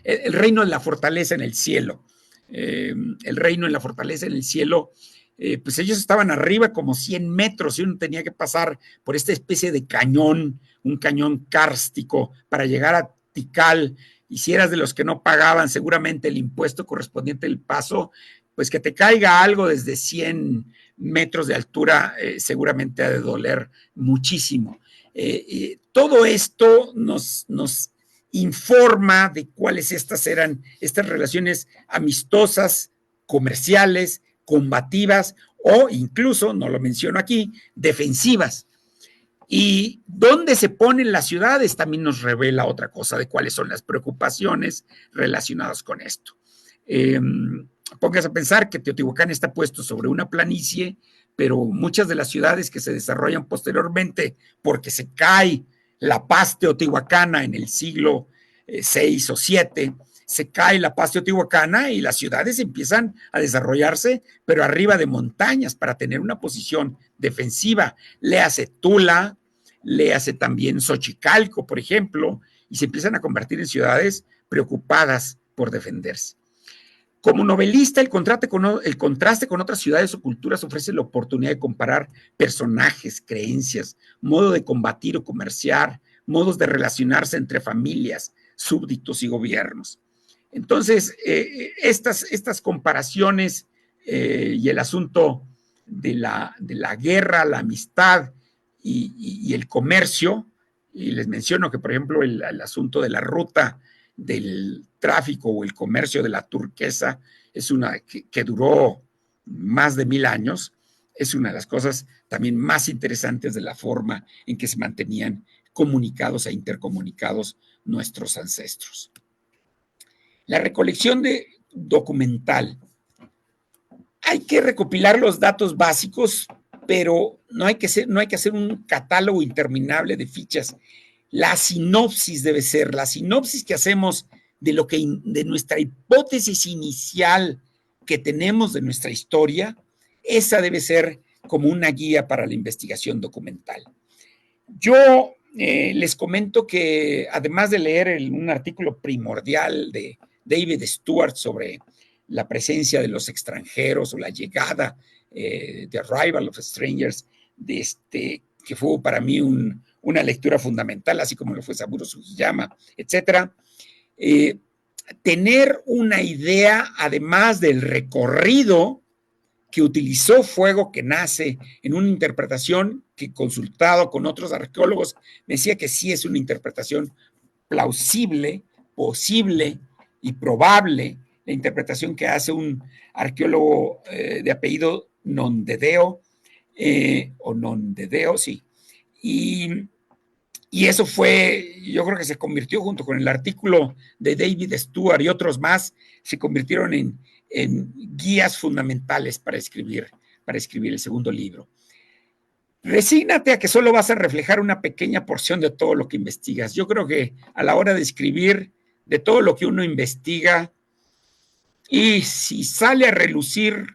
el reino de la fortaleza en el cielo. El reino en la fortaleza en el cielo, pues ellos estaban arriba como 100 metros y uno tenía que pasar por esta especie de cañón, un cañón kárstico para llegar a Tikal. Y si eras de los que no pagaban seguramente el impuesto correspondiente al paso, pues que te caiga algo desde 100 metros de altura seguramente ha de doler muchísimo. Todo esto nos informa de cuáles eran estas relaciones amistosas, comerciales, combativas o incluso, no lo menciono aquí, defensivas. Y dónde se ponen las ciudades también nos revela otra cosa de cuáles son las preocupaciones relacionadas con esto. Póngase a pensar que Teotihuacán está puesto sobre una planicie, pero muchas de las ciudades que se desarrollan posteriormente, porque se cae la paz teotihuacana en el siglo VI o VII, se cae la paz teotihuacana y las ciudades empiezan a desarrollarse, pero arriba de montañas para tener una posición defensiva. Le hace Tula, le hace también Xochicalco, por ejemplo, y se empiezan a convertir en ciudades preocupadas por defenderse. Como novelista, el contraste con otras ciudades o culturas ofrece la oportunidad de comparar personajes, creencias, modo de combatir o comerciar, modos de relacionarse entre familias, súbditos y gobiernos. Entonces, estas comparaciones y el asunto de la guerra, la amistad y el comercio, y les menciono que, por ejemplo, el asunto de la ruta del tráfico o el comercio de la turquesa es una que duró más de 1000 años, es una de las cosas también más interesantes de la forma en que se mantenían comunicados e intercomunicados nuestros ancestros. La recolección documental. Hay que recopilar los datos básicos, pero no hay que hacer un catálogo interminable de fichas. La sinopsis debe ser, la sinopsis que hacemos de nuestra hipótesis inicial que tenemos de nuestra historia, esa debe ser como una guía para la investigación documental. Yo les comento que además de leer un artículo primordial de David Stewart sobre la presencia de los extranjeros o la llegada, The Arrival of Strangers, que fue para mí una lectura fundamental, así como lo fue Saburo Sugiyama, etcétera. tener una idea, además del recorrido que utilizó Fuego que nace en una interpretación que, consultado con otros arqueólogos, me decía que sí es una interpretación plausible, posible y probable, la interpretación que hace un arqueólogo de apellido Nondedeo, o Nondedeo, sí. Y eso fue, yo creo que se convirtió junto con el artículo de David Stewart y otros más, se convirtieron en guías fundamentales para escribir el segundo libro. Resígnate a que solo vas a reflejar una pequeña porción de todo lo que investigas. Yo creo que a la hora de escribir, de todo lo que uno investiga, y si sale a relucir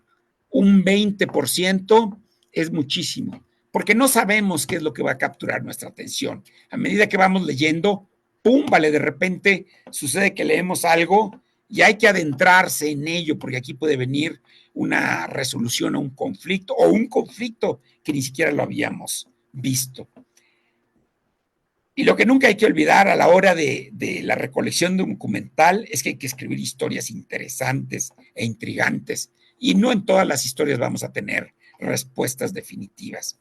un 20%, es muchísimo, porque no sabemos qué es lo que va a capturar nuestra atención. A medida que vamos leyendo, pum, vale, de repente sucede que leemos algo y hay que adentrarse en ello, porque aquí puede venir una resolución a un conflicto o un conflicto que ni siquiera lo habíamos visto. Y lo que nunca hay que olvidar a la hora de la recolección documental es que hay que escribir historias interesantes e intrigantes. Y no en todas las historias vamos a tener respuestas definitivas.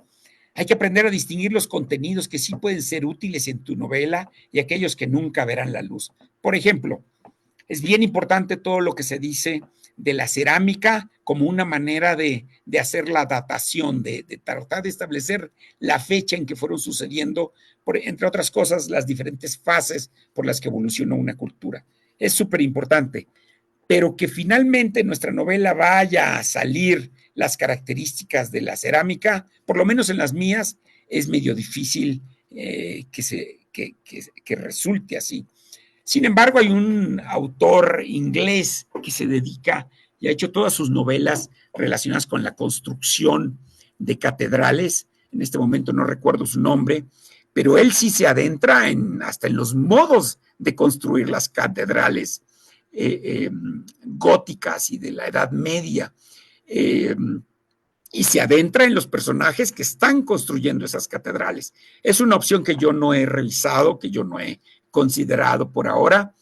Hay que aprender a distinguir los contenidos que sí pueden ser útiles en tu novela y aquellos que nunca verán la luz. Por ejemplo, es bien importante todo lo que se dice de la cerámica como una manera de hacer la datación, de tratar de establecer la fecha en que fueron sucediendo, entre otras cosas, las diferentes fases por las que evolucionó una cultura. Es súper importante, pero que finalmente en nuestra novela vaya a salir las características de la cerámica, por lo menos en las mías, es medio difícil que resulte así. Sin embargo, hay un autor inglés que se dedica y ha hecho todas sus novelas relacionadas con la construcción de catedrales. En este momento no recuerdo su nombre, pero él sí se adentra hasta en los modos de construir las catedrales góticas y de la Edad Media. Y se adentra en los personajes que están construyendo esas catedrales. Es una opción que yo no he revisado, que yo no he considerado por ahora,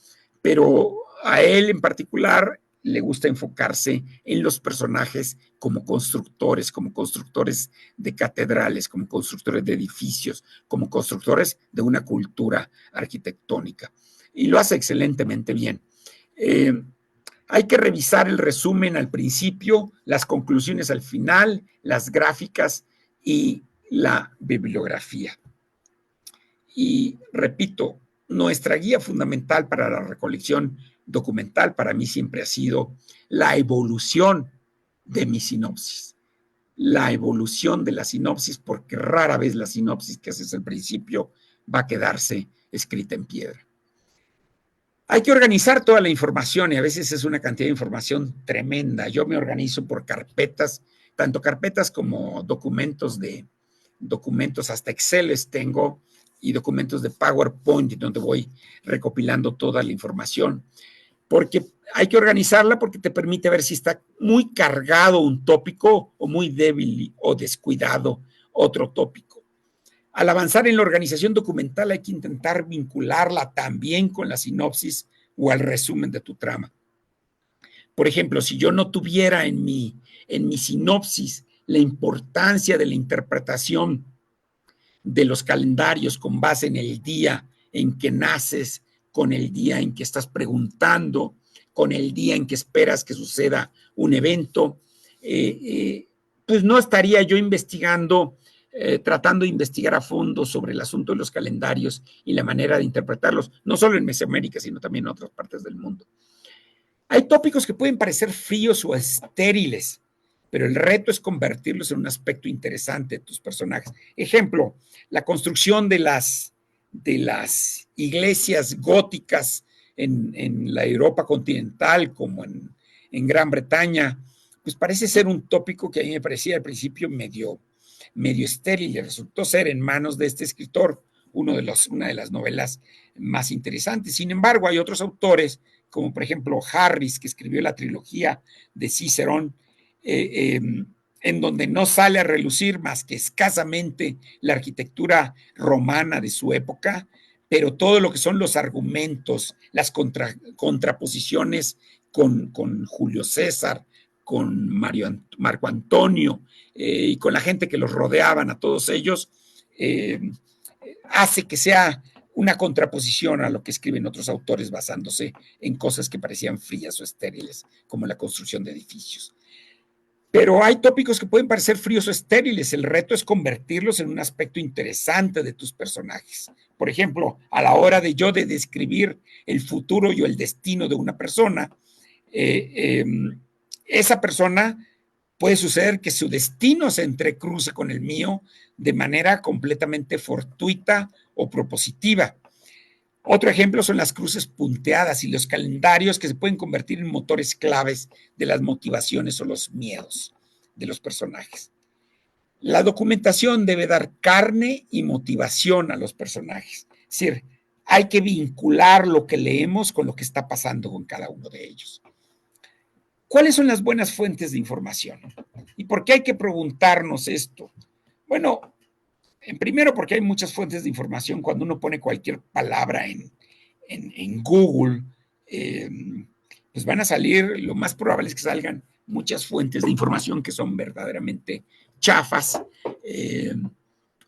pero a él en particular le gusta enfocarse en los personajes como constructores de catedrales, como constructores de edificios, como constructores de una cultura arquitectónica. Y lo hace excelentemente bien. Hay que revisar el resumen al principio, las conclusiones al final, las gráficas y la bibliografía. Y repito, nuestra guía fundamental para la recolección documental para mí siempre ha sido la evolución de mi sinopsis. La evolución de la sinopsis, porque rara vez la sinopsis que haces al principio va a quedarse escrita en piedra. Hay que organizar toda la información y a veces es una cantidad de información tremenda. Yo me organizo por carpetas, tanto carpetas como documentos hasta Excel tengo, y documentos de PowerPoint donde voy recopilando toda la información, porque hay que organizarla porque te permite ver si está muy cargado un tópico o muy débil o descuidado otro tópico. Al avanzar en la organización documental hay que intentar vincularla también con la sinopsis o al resumen de tu trama. Por ejemplo, si yo no tuviera en mi sinopsis la importancia de la interpretación de los calendarios con base en el día en que naces, con el día en que estás preguntando, con el día en que esperas que suceda un evento, pues no estaría yo investigando, tratando de investigar a fondo sobre el asunto de los calendarios y la manera de interpretarlos, no solo en Mesoamérica, sino también en otras partes del mundo. Hay tópicos que pueden parecer fríos o estériles, pero el reto es convertirlos en un aspecto interesante de tus personajes. Ejemplo, la construcción de las iglesias góticas en la Europa continental, como en Gran Bretaña, pues parece ser un tópico que a mí me parecía al principio medio estéril, y resultó ser en manos de este escritor una de las novelas más interesantes. Sin embargo, hay otros autores, como por ejemplo Harris, que escribió la trilogía de Cicerón, en donde no sale a relucir más que escasamente la arquitectura romana de su época, pero todo lo que son los argumentos, las contraposiciones con Julio César, con Marco Antonio y con la gente que los rodeaban a todos ellos, hace que sea una contraposición a lo que escriben otros autores basándose en cosas que parecían frías o estériles, como la construcción de edificios. Pero hay tópicos que pueden parecer fríos o estériles. El reto es convertirlos en un aspecto interesante de tus personajes. Por ejemplo, a la hora de yo de describir el futuro y el destino de una persona, esa persona puede suceder que su destino se entrecruce con el mío de manera completamente fortuita o propositiva. Otro ejemplo son las cruces punteadas y los calendarios que se pueden convertir en motores claves de las motivaciones o los miedos de los personajes. La documentación debe dar carne y motivación a los personajes. Es decir, hay que vincular lo que leemos con lo que está pasando con cada uno de ellos. ¿Cuáles son las buenas fuentes de información? ¿Y por qué hay que preguntarnos esto? Bueno, primero porque hay muchas fuentes de información. Cuando uno pone cualquier palabra en Google, pues van a salir, lo más probable es que salgan muchas fuentes de información que son verdaderamente chafas,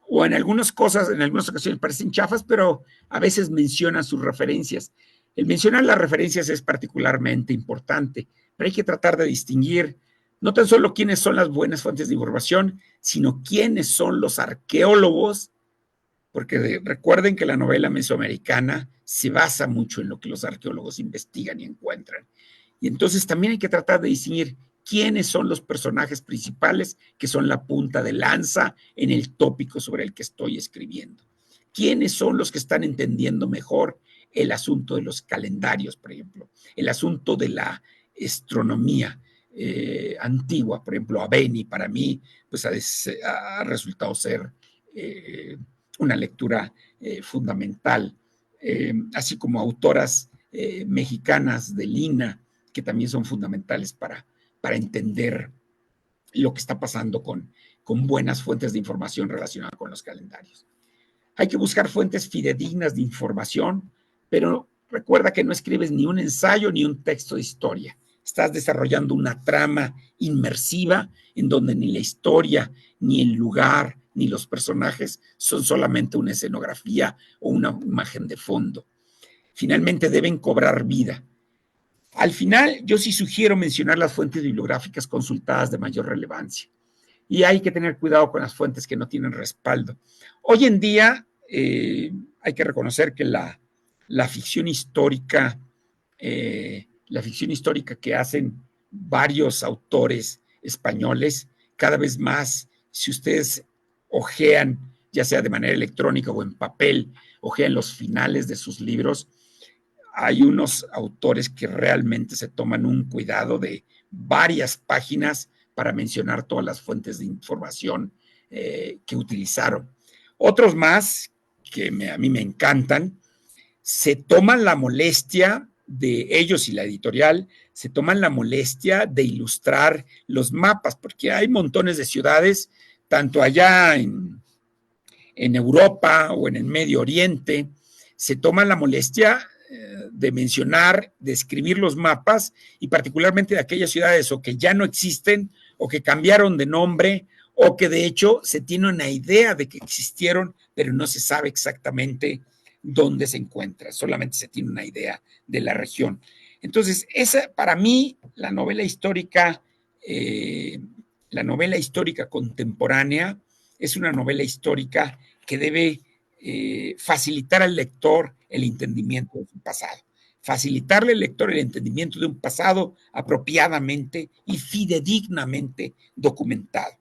o en algunas ocasiones parecen chafas, pero a veces mencionan sus referencias. El mencionar las referencias es particularmente importante, pero hay que tratar de distinguir no tan solo quiénes son las buenas fuentes de información, sino quiénes son los arqueólogos, porque recuerden que la novela mesoamericana se basa mucho en lo que los arqueólogos investigan y encuentran. Y entonces también hay que tratar de distinguir quiénes son los personajes principales que son la punta de lanza en el tópico sobre el que estoy escribiendo. ¿Quiénes son los que están entendiendo mejor el asunto de los calendarios, por ejemplo? El asunto de la astronomía antigua, por ejemplo, Aveni, para mí, pues ha resultado ser una lectura fundamental, así como autoras mexicanas de Lina, que también son fundamentales para entender lo que está pasando con buenas fuentes de información relacionadas con los calendarios. Hay que buscar fuentes fidedignas de información, pero recuerda que no escribes ni un ensayo ni un texto de historia. Estás desarrollando una trama inmersiva en donde ni la historia, ni el lugar, ni los personajes son solamente una escenografía o una imagen de fondo. Finalmente deben cobrar vida. Al final, yo sí sugiero mencionar las fuentes bibliográficas consultadas de mayor relevancia. Y hay que tener cuidado con las fuentes que no tienen respaldo. Hoy en día hay que reconocer que la ficción histórica, que hacen varios autores españoles, cada vez más, si ustedes hojean, ya sea de manera electrónica o en papel, hojean los finales de sus libros, hay unos autores que realmente se toman un cuidado de varias páginas para mencionar todas las fuentes de información que utilizaron. Otros más, que a mí me encantan, se toman la molestia de ellos y la editorial, se toman la molestia de ilustrar los mapas, porque hay montones de ciudades, tanto allá en Europa o en el Medio Oriente, se toman la molestia de mencionar, de escribir los mapas, y particularmente de aquellas ciudades o que ya no existen, o que cambiaron de nombre, o que de hecho se tiene una idea de que existieron, pero no se sabe exactamente dónde se encuentra, solamente se tiene una idea de la región. Entonces, esa para mí, la novela histórica contemporánea es una novela histórica que debe facilitar al lector el entendimiento de su pasado, facilitarle al lector el entendimiento de un pasado apropiadamente y fidedignamente documentado.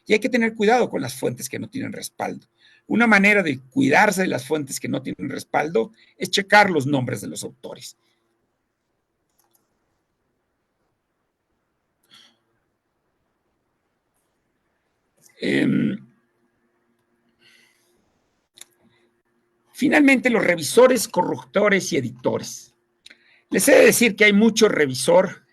Y hay que tener cuidado con las fuentes que no tienen respaldo. Una manera de cuidarse de las fuentes que no tienen respaldo es checar los nombres de los autores. Finalmente, los revisores, correctores y editores. Les he de decir que hay mucho revisor.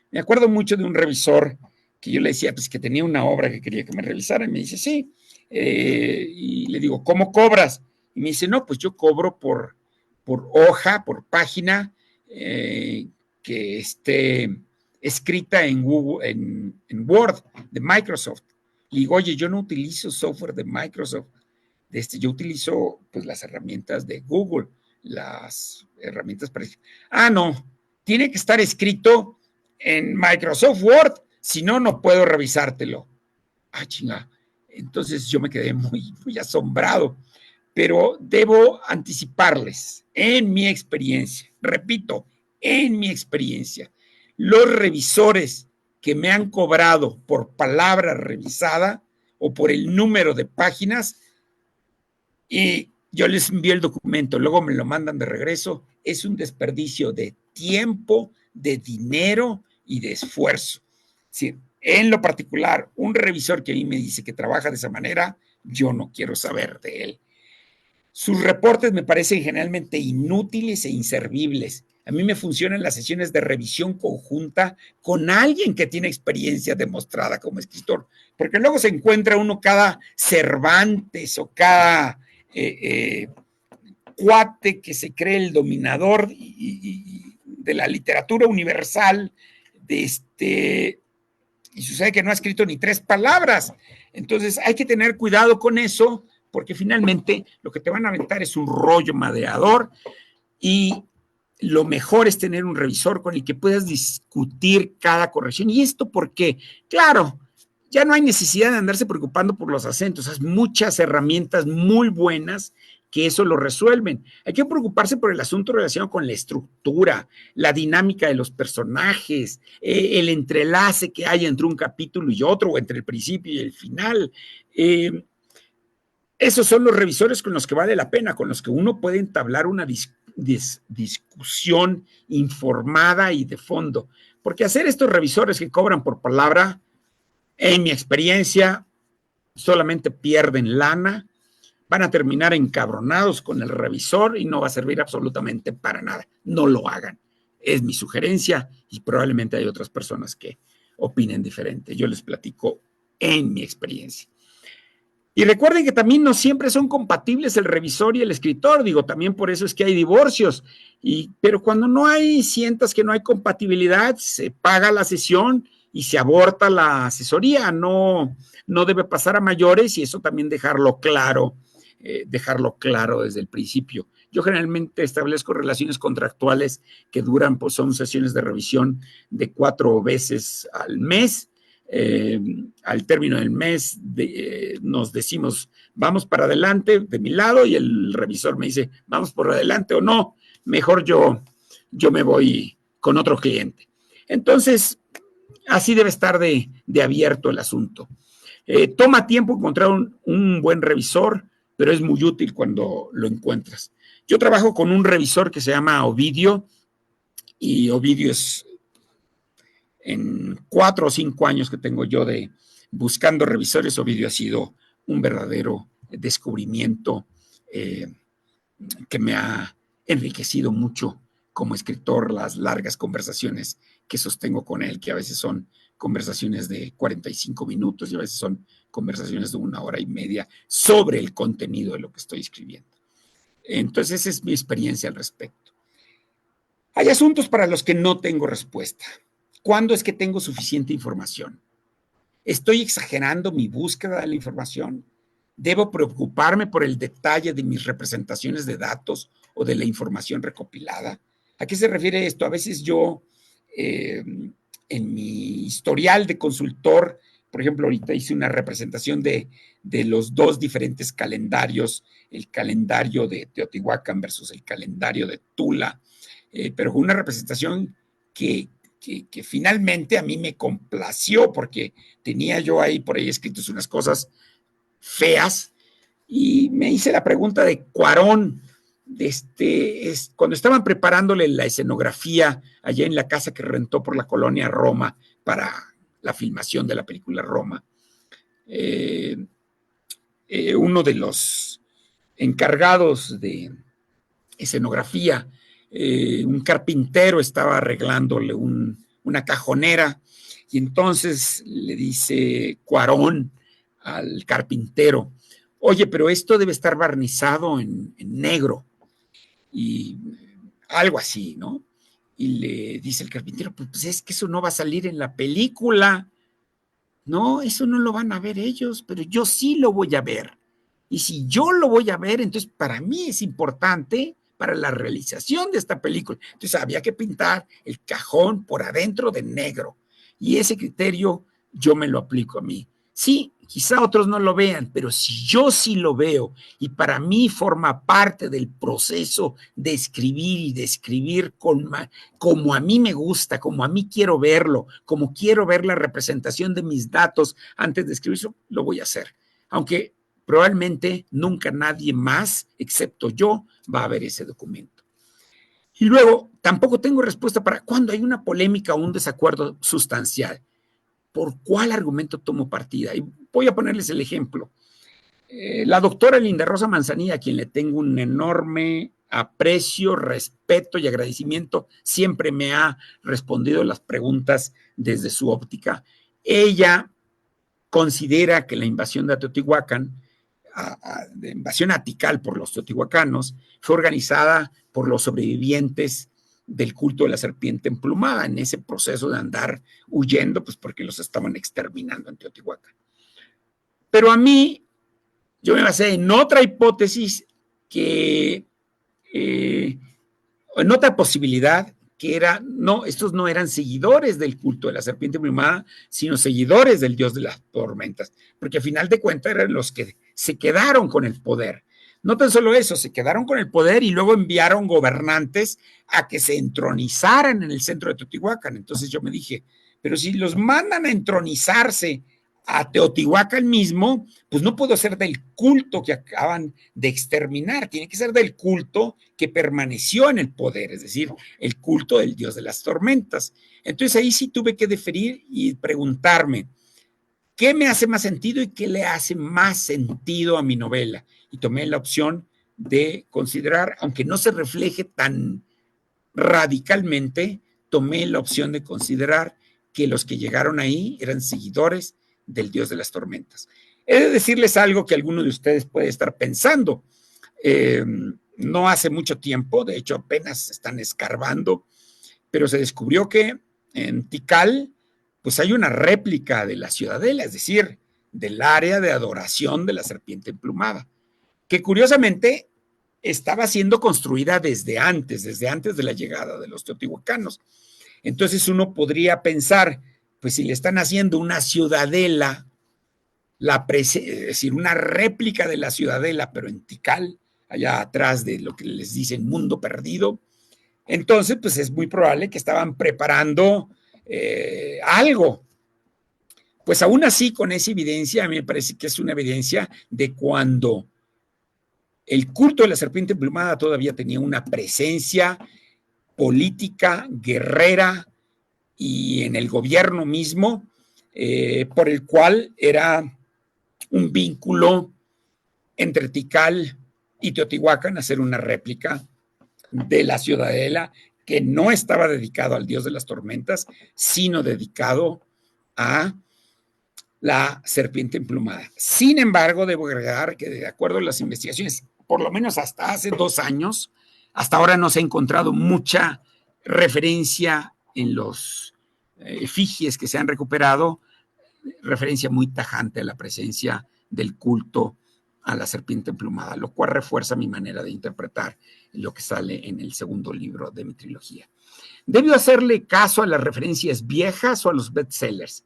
Me acuerdo mucho de un revisor que yo le decía pues, que tenía una obra que quería que me revisara, y me dice, sí. Y le digo, ¿cómo cobras? Y me dice, no, pues yo cobro por hoja, por página que esté escrita en Google, en Word de Microsoft. Y digo, oye, yo no utilizo software de Microsoft. Yo utilizo pues las herramientas de Google, las herramientas para... Ah, no, tiene que estar escrito en Microsoft Word, si no, no puedo revisártelo. Ah, chinga. Entonces yo me quedé muy asombrado, pero debo anticiparles, en mi experiencia, repito, en mi experiencia, los revisores que me han cobrado por palabra revisada o por el número de páginas, y yo les envío el documento, luego me lo mandan de regreso, es un desperdicio de tiempo, de dinero y de esfuerzo. Sí, en lo particular, un revisor que a mí me dice que trabaja de esa manera, yo no quiero saber de él. Sus reportes me parecen generalmente inútiles e inservibles. A mí me funcionan las sesiones de revisión conjunta con alguien que tiene experiencia demostrada como escritor, porque luego se encuentra uno cada Cervantes o cada cuate que se cree el dominador de la literatura universal, y sucede que no ha escrito ni 3 palabras. Entonces hay que tener cuidado con eso, porque finalmente lo que te van a aventar es un rollo madeador, y lo mejor es tener un revisor con el que puedas discutir cada corrección. ¿Y esto por qué? Claro, ya no hay necesidad de andarse preocupando por los acentos. Hay muchas herramientas muy buenas que eso lo resuelven. Hay que preocuparse por el asunto relacionado con la estructura, la dinámica de los personajes, el entrelace que hay entre un capítulo y otro, o entre el principio y el final. Esos son los revisores con los que vale la pena, con los que uno puede entablar una discusión informada y de fondo. Porque hacer estos revisores que cobran por palabra, en mi experiencia, solamente pierden lana, van a terminar encabronados con el revisor y no va a servir absolutamente para nada. No lo hagan. Es mi sugerencia y probablemente hay otras personas que opinen diferente. Yo les platico en mi experiencia. Y recuerden que también no siempre son compatibles el revisor y el escritor, digo, también por eso es que hay divorcios, pero cuando no hay, sientas que no hay compatibilidad, se paga la sesión y se aborta la asesoría, no debe pasar a mayores, y eso también dejarlo claro desde el principio. Yo generalmente establezco relaciones contractuales que duran, pues son sesiones de revisión de 4 veces al mes. Al término del mes nos decimos, vamos para adelante de mi lado, y el revisor me dice, vamos por adelante o no, mejor yo me voy con otro cliente. Entonces, así debe estar de abierto el asunto. Toma tiempo encontrar un buen revisor, pero es muy útil cuando lo encuentras. Yo trabajo con un revisor que se llama Ovidio, y Ovidio es, en 4 o 5 años que tengo yo de buscando revisores, Ovidio ha sido un verdadero descubrimiento que me ha enriquecido mucho como escritor, las largas conversaciones que sostengo con él, que a veces son conversaciones de 45 minutos y a veces son conversaciones de 1 hora y media sobre el contenido de lo que estoy escribiendo. Entonces, esa es mi experiencia al respecto. Hay asuntos para los que no tengo respuesta. ¿Cuándo es que tengo suficiente información? ¿Estoy exagerando mi búsqueda de la información? ¿Debo preocuparme por el detalle de mis representaciones de datos o de la información recopilada? ¿A qué se refiere esto? A veces yo, en mi historial de consultor, por ejemplo, ahorita hice una representación de los 2 diferentes calendarios, el calendario de Teotihuacán versus el calendario de Tula, pero fue una representación que finalmente a mí me complació, porque tenía yo ahí por ahí escritos unas cosas feas, y me hice la pregunta de Cuarón, cuando estaban preparándole la escenografía allá en la casa que rentó por la colonia Roma para la filmación de la película Roma. Uno de los encargados de escenografía, un carpintero estaba arreglándole una cajonera, y entonces le dice Cuarón al carpintero: oye, pero esto debe estar barnizado en negro y algo así, ¿no? Y le dice el carpintero, pues es que eso no va a salir en la película. No, eso no lo van a ver ellos, pero yo sí lo voy a ver. Y si yo lo voy a ver, entonces para mí es importante para la realización de esta película. Entonces había que pintar el cajón por adentro de negro. Y ese criterio yo me lo aplico a mí. Sí, quizá otros no lo vean, pero si yo sí lo veo y para mí forma parte del proceso de escribir y de escribir como a mí me gusta, como a mí quiero verlo, como quiero ver la representación de mis datos antes de escribirlo, lo voy a hacer. Aunque probablemente nunca nadie más, excepto yo, va a ver ese documento. Y luego, tampoco tengo respuesta para cuando hay una polémica o un desacuerdo sustancial. ¿Por cuál argumento tomo partida? Y voy a ponerles el ejemplo. La doctora Linda Rosa Manzanilla, a quien le tengo un enorme aprecio, respeto y agradecimiento, siempre me ha respondido las preguntas desde su óptica. Ella considera que la invasión de Teotihuacán, de invasión atical por los teotihuacanos, fue organizada por los sobrevivientes del culto de la serpiente emplumada en ese proceso de andar huyendo, pues porque los estaban exterminando en Teotihuacán. Pero a mí, yo me basé en otra hipótesis que, en otra posibilidad, que era, no, estos no eran seguidores del culto de la serpiente emplumada, sino seguidores del dios de las tormentas, porque a final de cuentas eran los que se quedaron con el poder. No tan solo eso, se quedaron con el poder y luego enviaron gobernantes a que se entronizaran en el centro de Teotihuacán. Entonces yo me dije, pero si los mandan a entronizarse a Teotihuacán mismo, pues no puedo ser del culto que acaban de exterminar, tiene que ser del culto que permaneció en el poder, es decir, el culto del dios de las tormentas. Entonces ahí sí tuve que deferir y preguntarme, ¿qué me hace más sentido y qué le hace más sentido a mi novela? Y tomé la opción de considerar, aunque no se refleje tan radicalmente, tomé la opción de considerar que los que llegaron ahí eran seguidores del dios de las tormentas. He de decirles algo que alguno de ustedes puede estar pensando. No hace mucho tiempo, de hecho apenas están escarbando, pero se descubrió que en Tikal pues hay una réplica de la ciudadela, es decir, del área de adoración de la serpiente emplumada, que curiosamente estaba siendo construida desde antes de la llegada de los teotihuacanos. Entonces uno podría pensar, pues si le están haciendo una ciudadela, es decir, una réplica de la ciudadela, pero en Tikal, allá atrás de lo que les dicen mundo perdido, entonces pues es muy probable que estaban preparando algo. Pues aún así, con esa evidencia, a mí me parece que es una evidencia de cuando el culto de la serpiente emplumada todavía tenía una presencia política, guerrera y en el gobierno mismo, por el cual era un vínculo entre Tikal y Teotihuacán, hacer una réplica de la ciudadela que no estaba dedicado al dios de las tormentas, sino dedicado a la serpiente emplumada. Sin embargo, debo agregar que de acuerdo a las investigaciones, por lo menos hasta hace 2 años, hasta ahora no se ha encontrado mucha referencia en los efigies que se han recuperado, referencia muy tajante a la presencia del culto a la serpiente emplumada, lo cual refuerza mi manera de interpretar lo que sale en el segundo libro de mi trilogía. ¿Debo hacerle caso a las referencias viejas o a los bestsellers?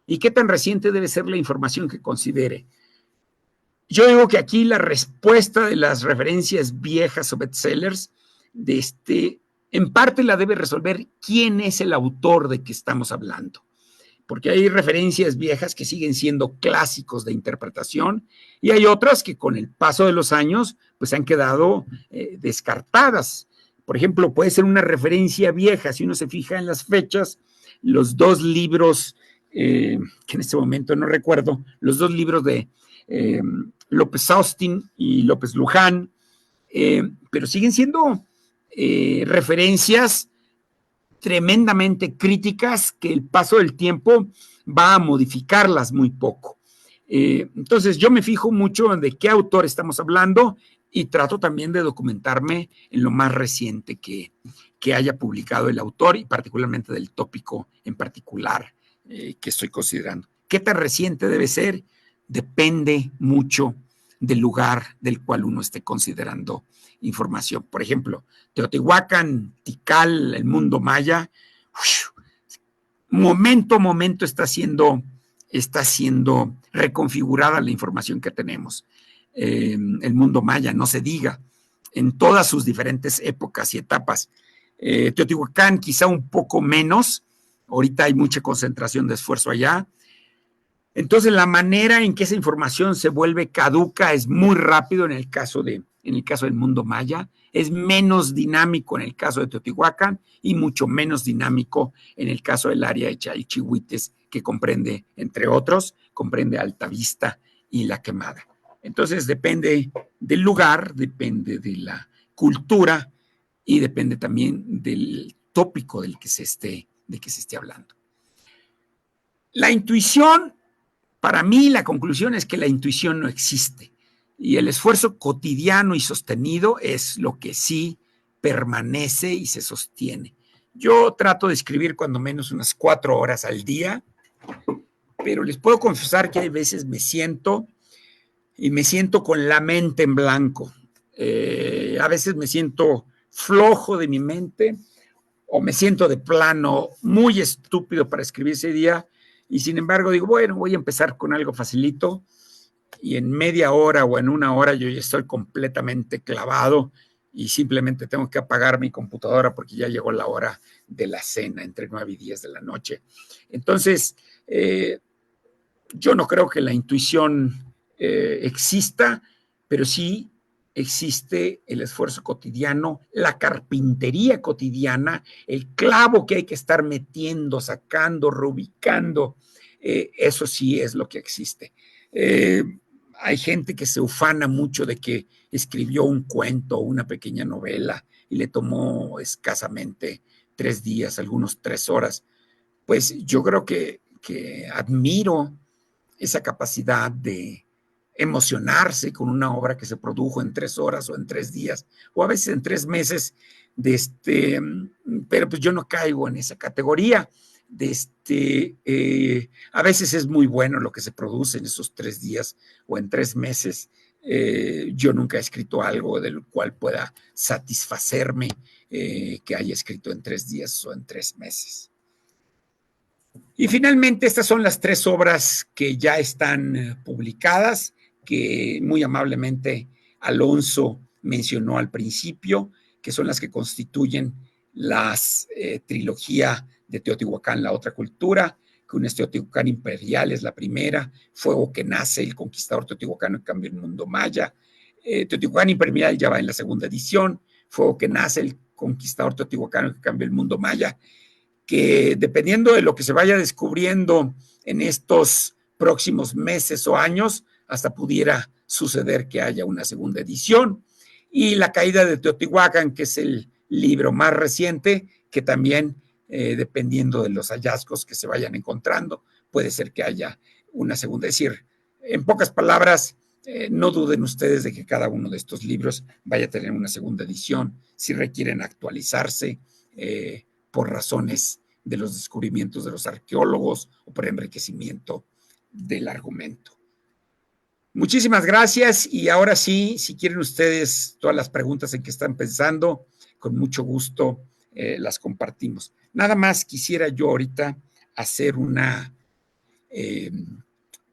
¿Y qué tan reciente debe ser la información que considere? Yo digo que aquí la respuesta de las referencias viejas o bestsellers, en parte la debe resolver quién es el autor de que estamos hablando. Porque hay referencias viejas que siguen siendo clásicos de interpretación y hay otras que con el paso de los años pues han quedado descartadas. Por ejemplo, puede ser una referencia vieja, si uno se fija en las fechas, los 2 libros, que en este momento no recuerdo, los 2 libros de López Austin y López Luján, pero siguen siendo referencias tremendamente críticas que el paso del tiempo va a modificarlas muy poco. Entonces, yo me fijo mucho en de qué autor estamos hablando y trato también de documentarme en lo más reciente que haya publicado el autor y particularmente del tópico en particular que estoy considerando. ¿Qué tan reciente debe ser? Depende mucho del lugar del cual uno esté considerando información. Por ejemplo, Teotihuacán, Tikal, el mundo maya, momento a momento está siendo reconfigurada la información que tenemos. El mundo maya, no se diga, en todas sus diferentes épocas y etapas. Teotihuacán quizá un poco menos, ahorita hay mucha concentración de esfuerzo allá. Entonces la manera en que esa información se vuelve caduca es muy rápido en el caso del mundo maya, es menos dinámico en el caso de Teotihuacán y mucho menos dinámico en el caso del área de Chalchihuites, que comprende, entre otros, comprende Altavista y La Quemada. Entonces depende del lugar, depende de la cultura y depende también del tópico del que se esté hablando. La intuición, para mí la conclusión es que la intuición no existe y el esfuerzo cotidiano y sostenido es lo que sí permanece y se sostiene. Yo trato de escribir cuando menos unas 4 horas al día, pero les puedo confesar que hay veces me siento con la mente en blanco. A veces me siento flojo de mi mente o me siento de plano muy estúpido para escribir ese día y sin embargo digo, bueno, voy a empezar con algo facilito y en media hora o en una hora yo ya estoy completamente clavado y simplemente tengo que apagar mi computadora porque ya llegó la hora de la cena entre 9 y 10 de la noche. Entonces, yo no creo que la intuición exista, pero sí existe el esfuerzo cotidiano, la carpintería cotidiana, el clavo que hay que estar metiendo, sacando, reubicando, eso sí es lo que existe. Hay gente que se ufana mucho de que escribió un cuento o una pequeña novela y le tomó escasamente 3 días, algunos 3 horas. Pues yo creo que admiro esa capacidad de emocionarse con una obra que se produjo en 3 horas o en 3 días o a veces en 3 meses, pero pues yo no caigo en esa categoría. A veces es muy bueno lo que se produce en esos 3 días o en 3 meses. Yo nunca he escrito algo del cual pueda satisfacerme que haya escrito en 3 días o en 3 meses. Y finalmente, estas son las 3 obras que ya están publicadas, que muy amablemente Alonso mencionó al principio, que son las que constituyen las trilogía de Teotihuacán, la otra cultura, que un es Teotihuacán Imperial, es la primera, Fuego que nace, el conquistador teotihuacano que cambia el mundo maya. Teotihuacán Imperial ya va en la segunda edición, Fuego que nace, el conquistador teotihuacano que cambia el mundo maya, que dependiendo de lo que se vaya descubriendo en estos próximos meses o años, hasta pudiera suceder que haya una segunda edición. Y La caída de Teotihuacán, que es el libro más reciente, que también, dependiendo de los hallazgos que se vayan encontrando, puede ser que haya una segunda. Es decir, en pocas palabras, no duden ustedes de que cada uno de estos libros vaya a tener una segunda edición si requieren actualizarse, por razones de los descubrimientos de los arqueólogos o por enriquecimiento del argumento. Muchísimas gracias y ahora sí, si quieren ustedes todas las preguntas en que están pensando, con mucho gusto las compartimos. Nada más quisiera yo ahorita hacer una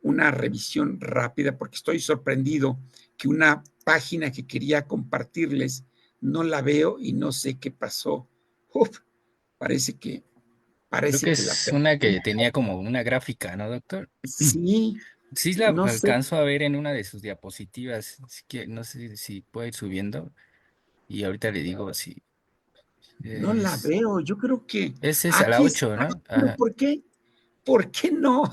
revisión rápida porque estoy sorprendido que una página que quería compartirles no la veo y no sé qué pasó. Uf, parece que Creo que la es una perdí. que tenía como una gráfica, ¿no, doctor? Sí, Sí, la no sé, alcanzo a ver en una de sus diapositivas. No sé si puede ir subiendo. Y ahorita le digo si no la es. veo. Yo creo que Es a la aquí 8, está, ¿no? pero Ajá. ¿por qué? ¿Por qué no?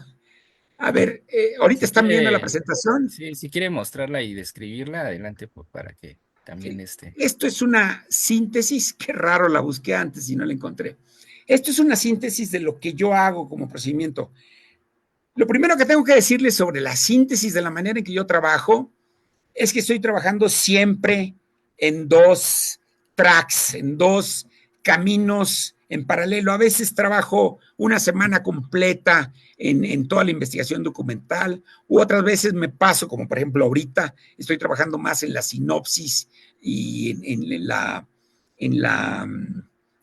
A ver, ahorita Si están viendo la quiere, presentación. sí, si quiere mostrarla y describirla, adelante para que también Okay. este. Esto es una síntesis, qué raro, la busqué antes y no la encontré. Esto es una síntesis de lo que yo hago como procedimiento. Lo primero que tengo que decirles sobre la síntesis de la manera en que yo trabajo es que estoy trabajando siempre en dos tracks, en dos caminos en paralelo. A veces trabajo una semana completa en toda la investigación documental, u otras veces me paso, como por ejemplo ahorita, estoy trabajando más en la sinopsis y en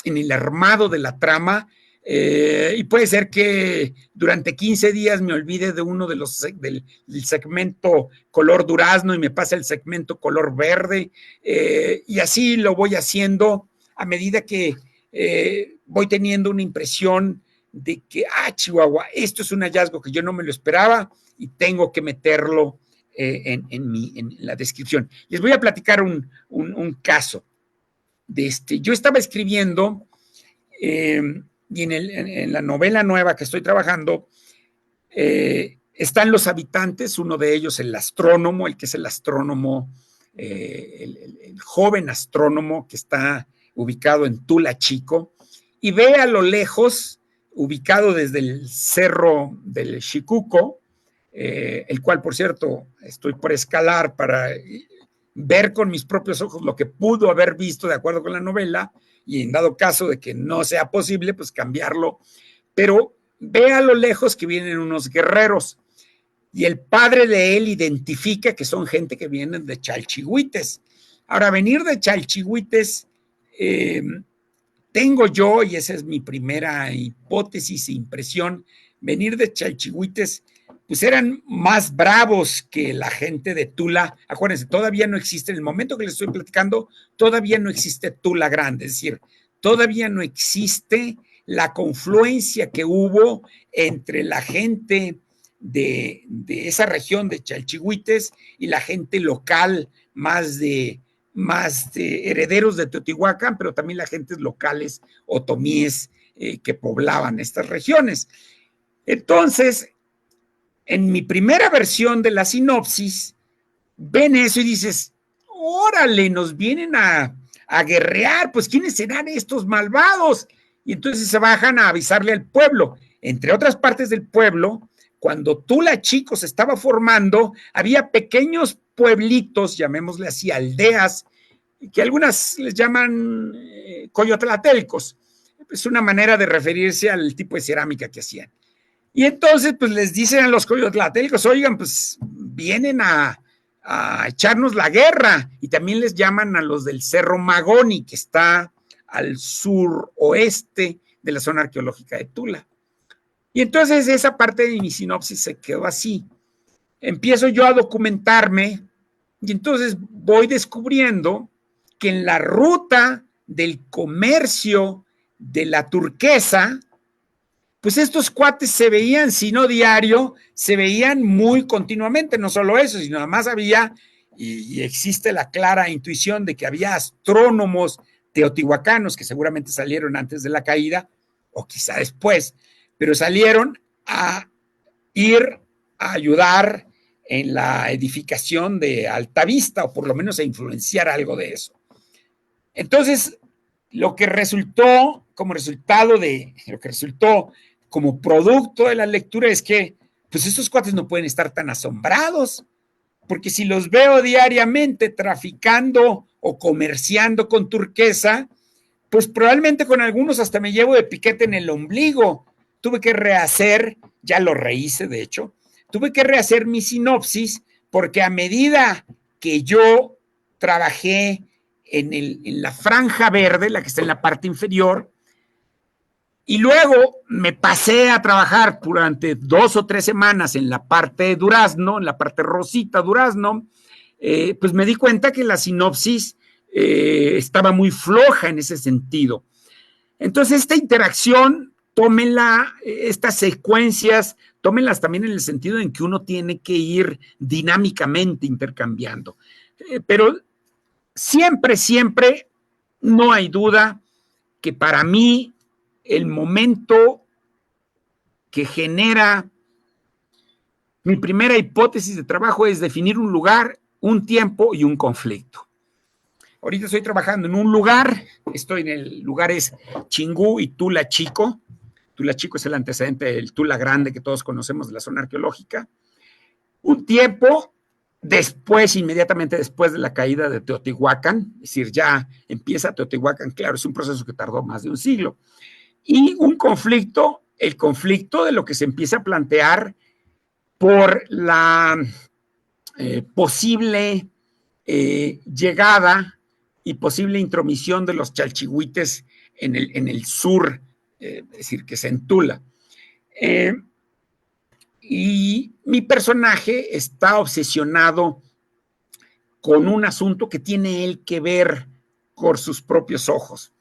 en el armado de la trama. Y puede ser que durante 15 días me olvide de uno de los del segmento color durazno y me pase el segmento color verde, y así lo voy haciendo a medida que voy teniendo una impresión de que, Chihuahua, esto es un hallazgo que yo no me lo esperaba y tengo que meterlo en la descripción. Les voy a platicar un caso. Yo estaba escribiendo, y en la novela nueva que estoy trabajando, están los habitantes, uno de ellos el astrónomo, el que es el astrónomo, el joven astrónomo que está ubicado en Tula Chico, y ve a lo lejos, ubicado desde el cerro del Xicuco, el cual, por cierto, estoy por escalar para ver con mis propios ojos lo que pudo haber visto de acuerdo con la novela, y en dado caso de que no sea posible, pues cambiarlo. Pero ve a lo lejos que vienen unos guerreros, y el padre de él identifica que son gente que vienen de Chalchihuites. Ahora, venir de Chalchihuites, eh, tengo yo, y esa es mi primera hipótesis e impresión, venir de Chalchihuites, pues eran más bravos que la gente de Tula. Acuérdense, todavía no existe, en el momento que les estoy platicando, todavía no existe Tula Grande, es decir, todavía no existe la confluencia que hubo entre la gente de esa región de Chalchihuites y la gente local más de herederos de Teotihuacán, pero también las gentes locales otomíes que poblaban estas regiones. Entonces, en mi primera versión de la sinopsis, ven eso y dices, órale, nos vienen a guerrear, pues ¿quiénes serán estos malvados? Y entonces se bajan a avisarle al pueblo. Entre otras partes del pueblo, cuando Tula Chico se estaba formando, había pequeños pueblitos, llamémosle así, aldeas, que algunas les llaman coyotlatelcos. Es una manera de referirse al tipo de cerámica que hacían. Y entonces, pues les dicen a los coyotlatelcos, oigan, pues vienen a echarnos la guerra. Y también les llaman a los del Cerro Magoni, que está al suroeste de la zona arqueológica de Tula. Y entonces esa parte de mi sinopsis se quedó así. Empiezo yo a documentarme y entonces voy descubriendo que en la ruta del comercio de la turquesa, pues estos cuates se veían, si no diario, se veían muy continuamente. No solo eso, sino además había, y existe la clara intuición de que había astrónomos teotihuacanos que seguramente salieron antes de la caída, o quizá después, pero salieron a ir a ayudar en la edificación de Altavista, o por lo menos a influenciar algo de eso. Entonces, lo que resultó como resultado de, lo que resultó como producto de la lectura es que, pues estos cuates no pueden estar tan asombrados, porque si los veo diariamente traficando o comerciando con turquesa, pues probablemente con algunos hasta me llevo de piquete en el ombligo. Tuve que rehacer, ya lo rehice de hecho, tuve que rehacer mi sinopsis porque a medida que yo trabajé en la franja verde, la que está en la parte inferior, y luego me pasé a trabajar durante 2 o 3 semanas en la parte durazno, en la parte rosita durazno, pues me di cuenta que la sinopsis estaba muy floja en ese sentido. Entonces, esta interacción, tómenla, estas secuencias, tómenlas también en el sentido en que uno tiene que ir dinámicamente intercambiando. Pero siempre, siempre, no hay duda que para mí el momento que genera mi primera hipótesis de trabajo es definir un lugar, un tiempo y un conflicto. Ahorita estoy trabajando en un lugar, estoy en el lugar es Chingú y Tula Chico. Tula Chico es el antecedente del Tula Grande que todos conocemos de la zona arqueológica. Un tiempo después, inmediatamente después de la caída de Teotihuacán, es decir, ya empieza Teotihuacán, claro, es un proceso que tardó más de un siglo, y un conflicto, el conflicto de lo que se empieza a plantear por la posible llegada y posible intromisión de los chalchihuites en el sur, es decir, que se entula. Y mi personaje está obsesionado con un asunto que tiene él que ver con sus propios ojos.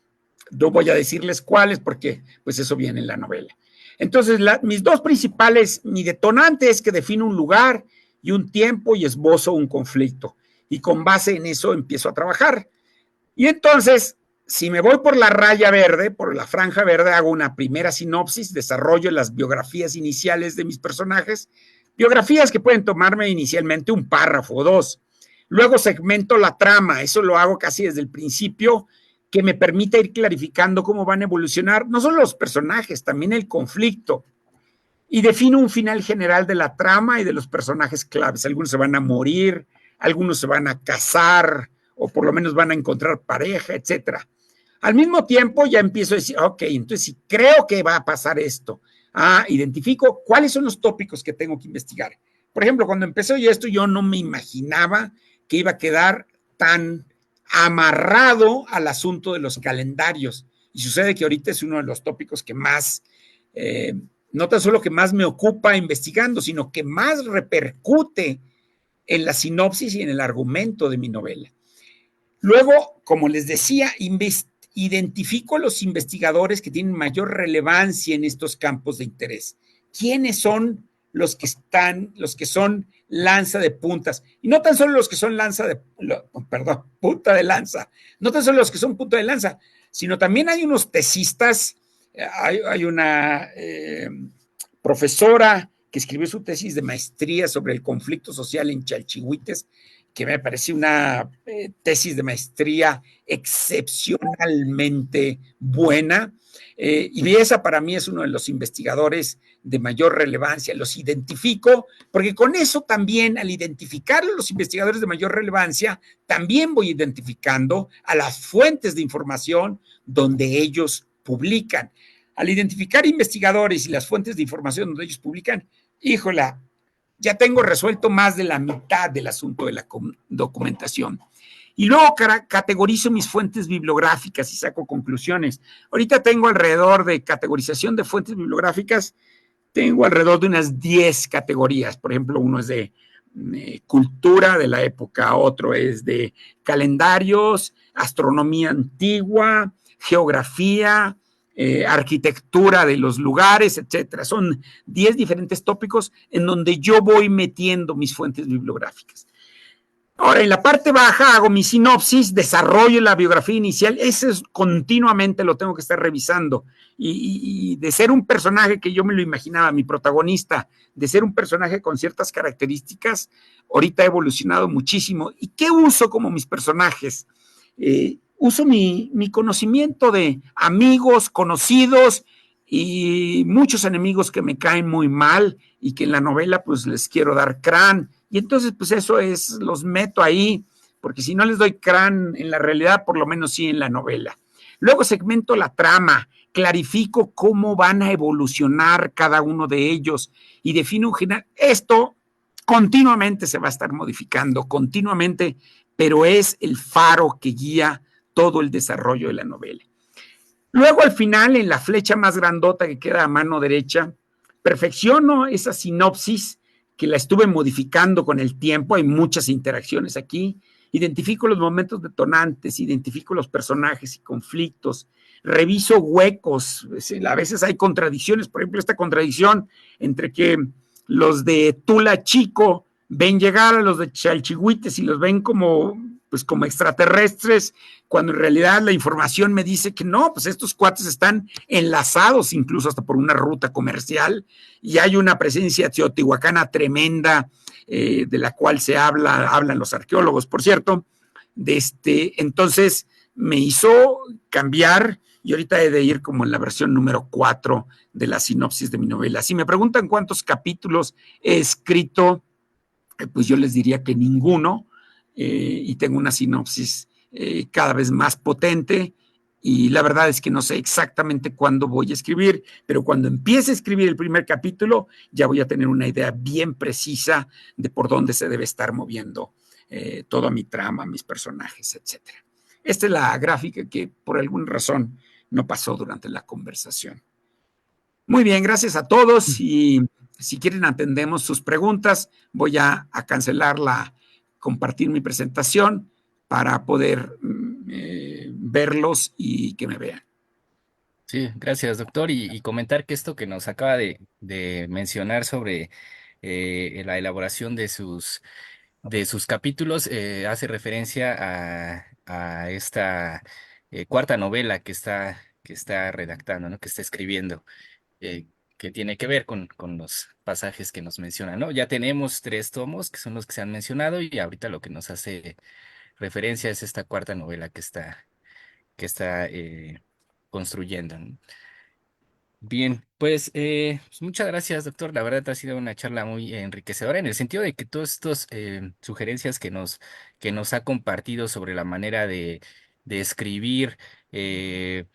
No voy a decirles cuáles porque pues eso viene en la novela. Entonces, mis dos principales, mi detonante es que defino un lugar y un tiempo y esbozo un conflicto. Y con base en eso empiezo a trabajar. Y entonces, si me voy por la raya verde, por la franja verde, hago una primera sinopsis, desarrollo las biografías iniciales de mis personajes, biografías que pueden tomarme inicialmente un párrafo o dos. Luego segmento la trama, eso lo hago casi desde el principio, que me permite ir clarificando cómo van a evolucionar, no solo los personajes, también el conflicto. Y defino un final general de la trama y de los personajes claves. Algunos se van a morir, algunos se van a casar, o por lo menos van a encontrar pareja, etcétera. Al mismo tiempo ya empiezo a decir, ok, entonces si creo que va a pasar esto, identifico cuáles son los tópicos que tengo que investigar. Por ejemplo, cuando empecé yo esto, yo no me imaginaba que iba a quedar tan amarrado al asunto de los calendarios. Y sucede que ahorita es uno de los tópicos que más, no tan solo que más me ocupa investigando, sino que más repercute en la sinopsis y en el argumento de mi novela. Luego, como les decía, identifico a los investigadores que tienen mayor relevancia en estos campos de interés. ¿Quiénes son los que son lanza de puntas? Y no tan solo los que son punta de lanza, no tan solo los que son punta de lanza, sino también hay unos tesistas, hay una profesora que escribió su tesis de maestría sobre el conflicto social en Chalchihuites, que me parece una tesis de maestría excepcionalmente buena, y esa para mí es uno de los investigadores de mayor relevancia. Los identifico, porque con eso también, al identificar a los investigadores de mayor relevancia, también voy identificando a las fuentes de información donde ellos publican. Al identificar investigadores y las fuentes de información donde ellos publican, híjola, ya tengo resuelto más de la mitad del asunto de la documentación. Y luego categorizo mis fuentes bibliográficas y saco conclusiones. Ahorita tengo alrededor de categorización de fuentes bibliográficas, tengo alrededor de unas 10 categorías. Por ejemplo, uno es de cultura de la época, otro es de calendarios, astronomía antigua, geografía, arquitectura de los lugares, etcétera. Son 10 diferentes tópicos en donde yo voy metiendo mis fuentes bibliográficas. Ahora, en la parte baja hago mi sinopsis, desarrollo la biografía inicial, eso es, continuamente lo tengo que estar revisando. Y de ser un personaje que yo me lo imaginaba, mi protagonista, de ser un personaje con ciertas características, ahorita ha evolucionado muchísimo. ¿Y qué uso como mis personajes? Uso mi conocimiento de amigos, conocidos y muchos enemigos que me caen muy mal y que en la novela pues les quiero dar crán. Y entonces pues eso los meto ahí, porque si no les doy crán en la realidad, por lo menos sí en la novela. Luego segmento la trama, clarifico cómo van a evolucionar cada uno de ellos y defino un general. Esto continuamente se va a estar modificando, continuamente, pero es el faro que guía todo el desarrollo de la novela. Luego al final, en la flecha más grandota que queda a mano derecha, perfecciono esa sinopsis que la estuve modificando con el tiempo, hay muchas interacciones aquí, identifico los momentos detonantes, identifico los personajes y conflictos, reviso huecos, a veces hay contradicciones, por ejemplo, esta contradicción entre que los de Tula Chico ven llegar a los de Chalchihuites y los ven como extraterrestres, cuando en realidad la información me dice que no, pues estos cuates están enlazados incluso hasta por una ruta comercial y hay una presencia teotihuacana tremenda de la cual hablan los arqueólogos, por cierto. Entonces me hizo cambiar y ahorita he de ir como en la versión número 4 de la sinopsis de mi novela. Si me preguntan cuántos capítulos he escrito, pues yo les diría que ninguno, y tengo una sinopsis cada vez más potente, y la verdad es que no sé exactamente cuándo voy a escribir, pero cuando empiece a escribir el primer capítulo ya voy a tener una idea bien precisa de por dónde se debe estar moviendo toda mi trama, mis personajes, etcétera. Esta es la gráfica que por alguna razón no pasó durante la conversación. Muy bien, gracias a todos, y si quieren atendemos sus preguntas. Voy a cancelar compartir mi presentación para poder verlos y que me vean. Sí, gracias, doctor. Y comentar que esto que nos acaba de mencionar sobre la elaboración de sus capítulos hace referencia a esta cuarta novela que está redactando, ¿no? Que está escribiendo, eh, que tiene que ver con los pasajes que nos menciona, ¿no? Ya tenemos 3 tomos, que son los que se han mencionado, y ahorita lo que nos hace referencia es esta cuarta novela que está construyendo, ¿no? Bien, pues muchas gracias, doctor. La verdad ha sido una charla muy enriquecedora en el sentido de que todas estas sugerencias que nos ha compartido sobre la manera de escribir, eh,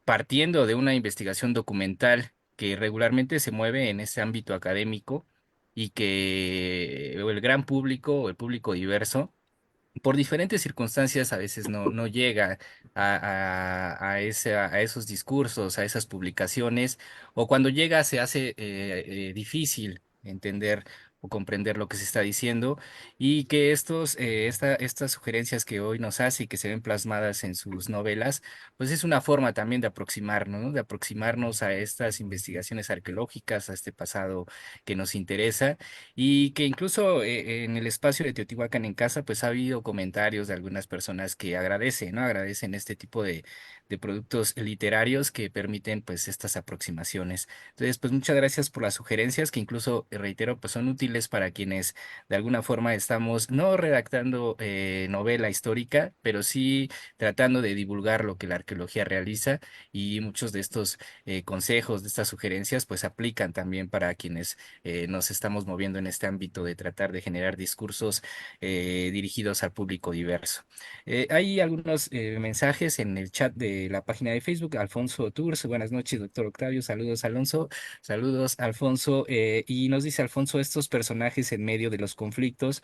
partiendo de una investigación documental que regularmente se mueve en ese ámbito académico y que el gran público o el público diverso por diferentes circunstancias a veces no llega a esos discursos, a esas publicaciones, o cuando llega se hace difícil entender o comprender lo que se está diciendo, y que estas sugerencias que hoy nos hace y que se ven plasmadas en sus novelas, pues es una forma también de aproximarnos, ¿no? De aproximarnos a estas investigaciones arqueológicas, a este pasado que nos interesa, y que incluso en el espacio de Teotihuacán en casa, pues ha habido comentarios de algunas personas que agradecen, ¿no? Agradecen este tipo de productos literarios que permiten pues estas aproximaciones. Entonces, pues muchas gracias por las sugerencias que incluso, reitero, pues son útiles para quienes de alguna forma estamos no redactando novela histórica, pero sí tratando de divulgar lo que la arqueología realiza, y muchos de estos consejos, de estas sugerencias, pues aplican también para quienes nos estamos moviendo en este ámbito de tratar de generar discursos dirigidos al público diverso. Hay algunos mensajes en el chat de la página de Facebook. Alfonso Tours, buenas noches, doctor Octavio. Saludos, Alonso. Saludos, Alfonso. Y nos dice Alfonso, estos personajes en medio de los conflictos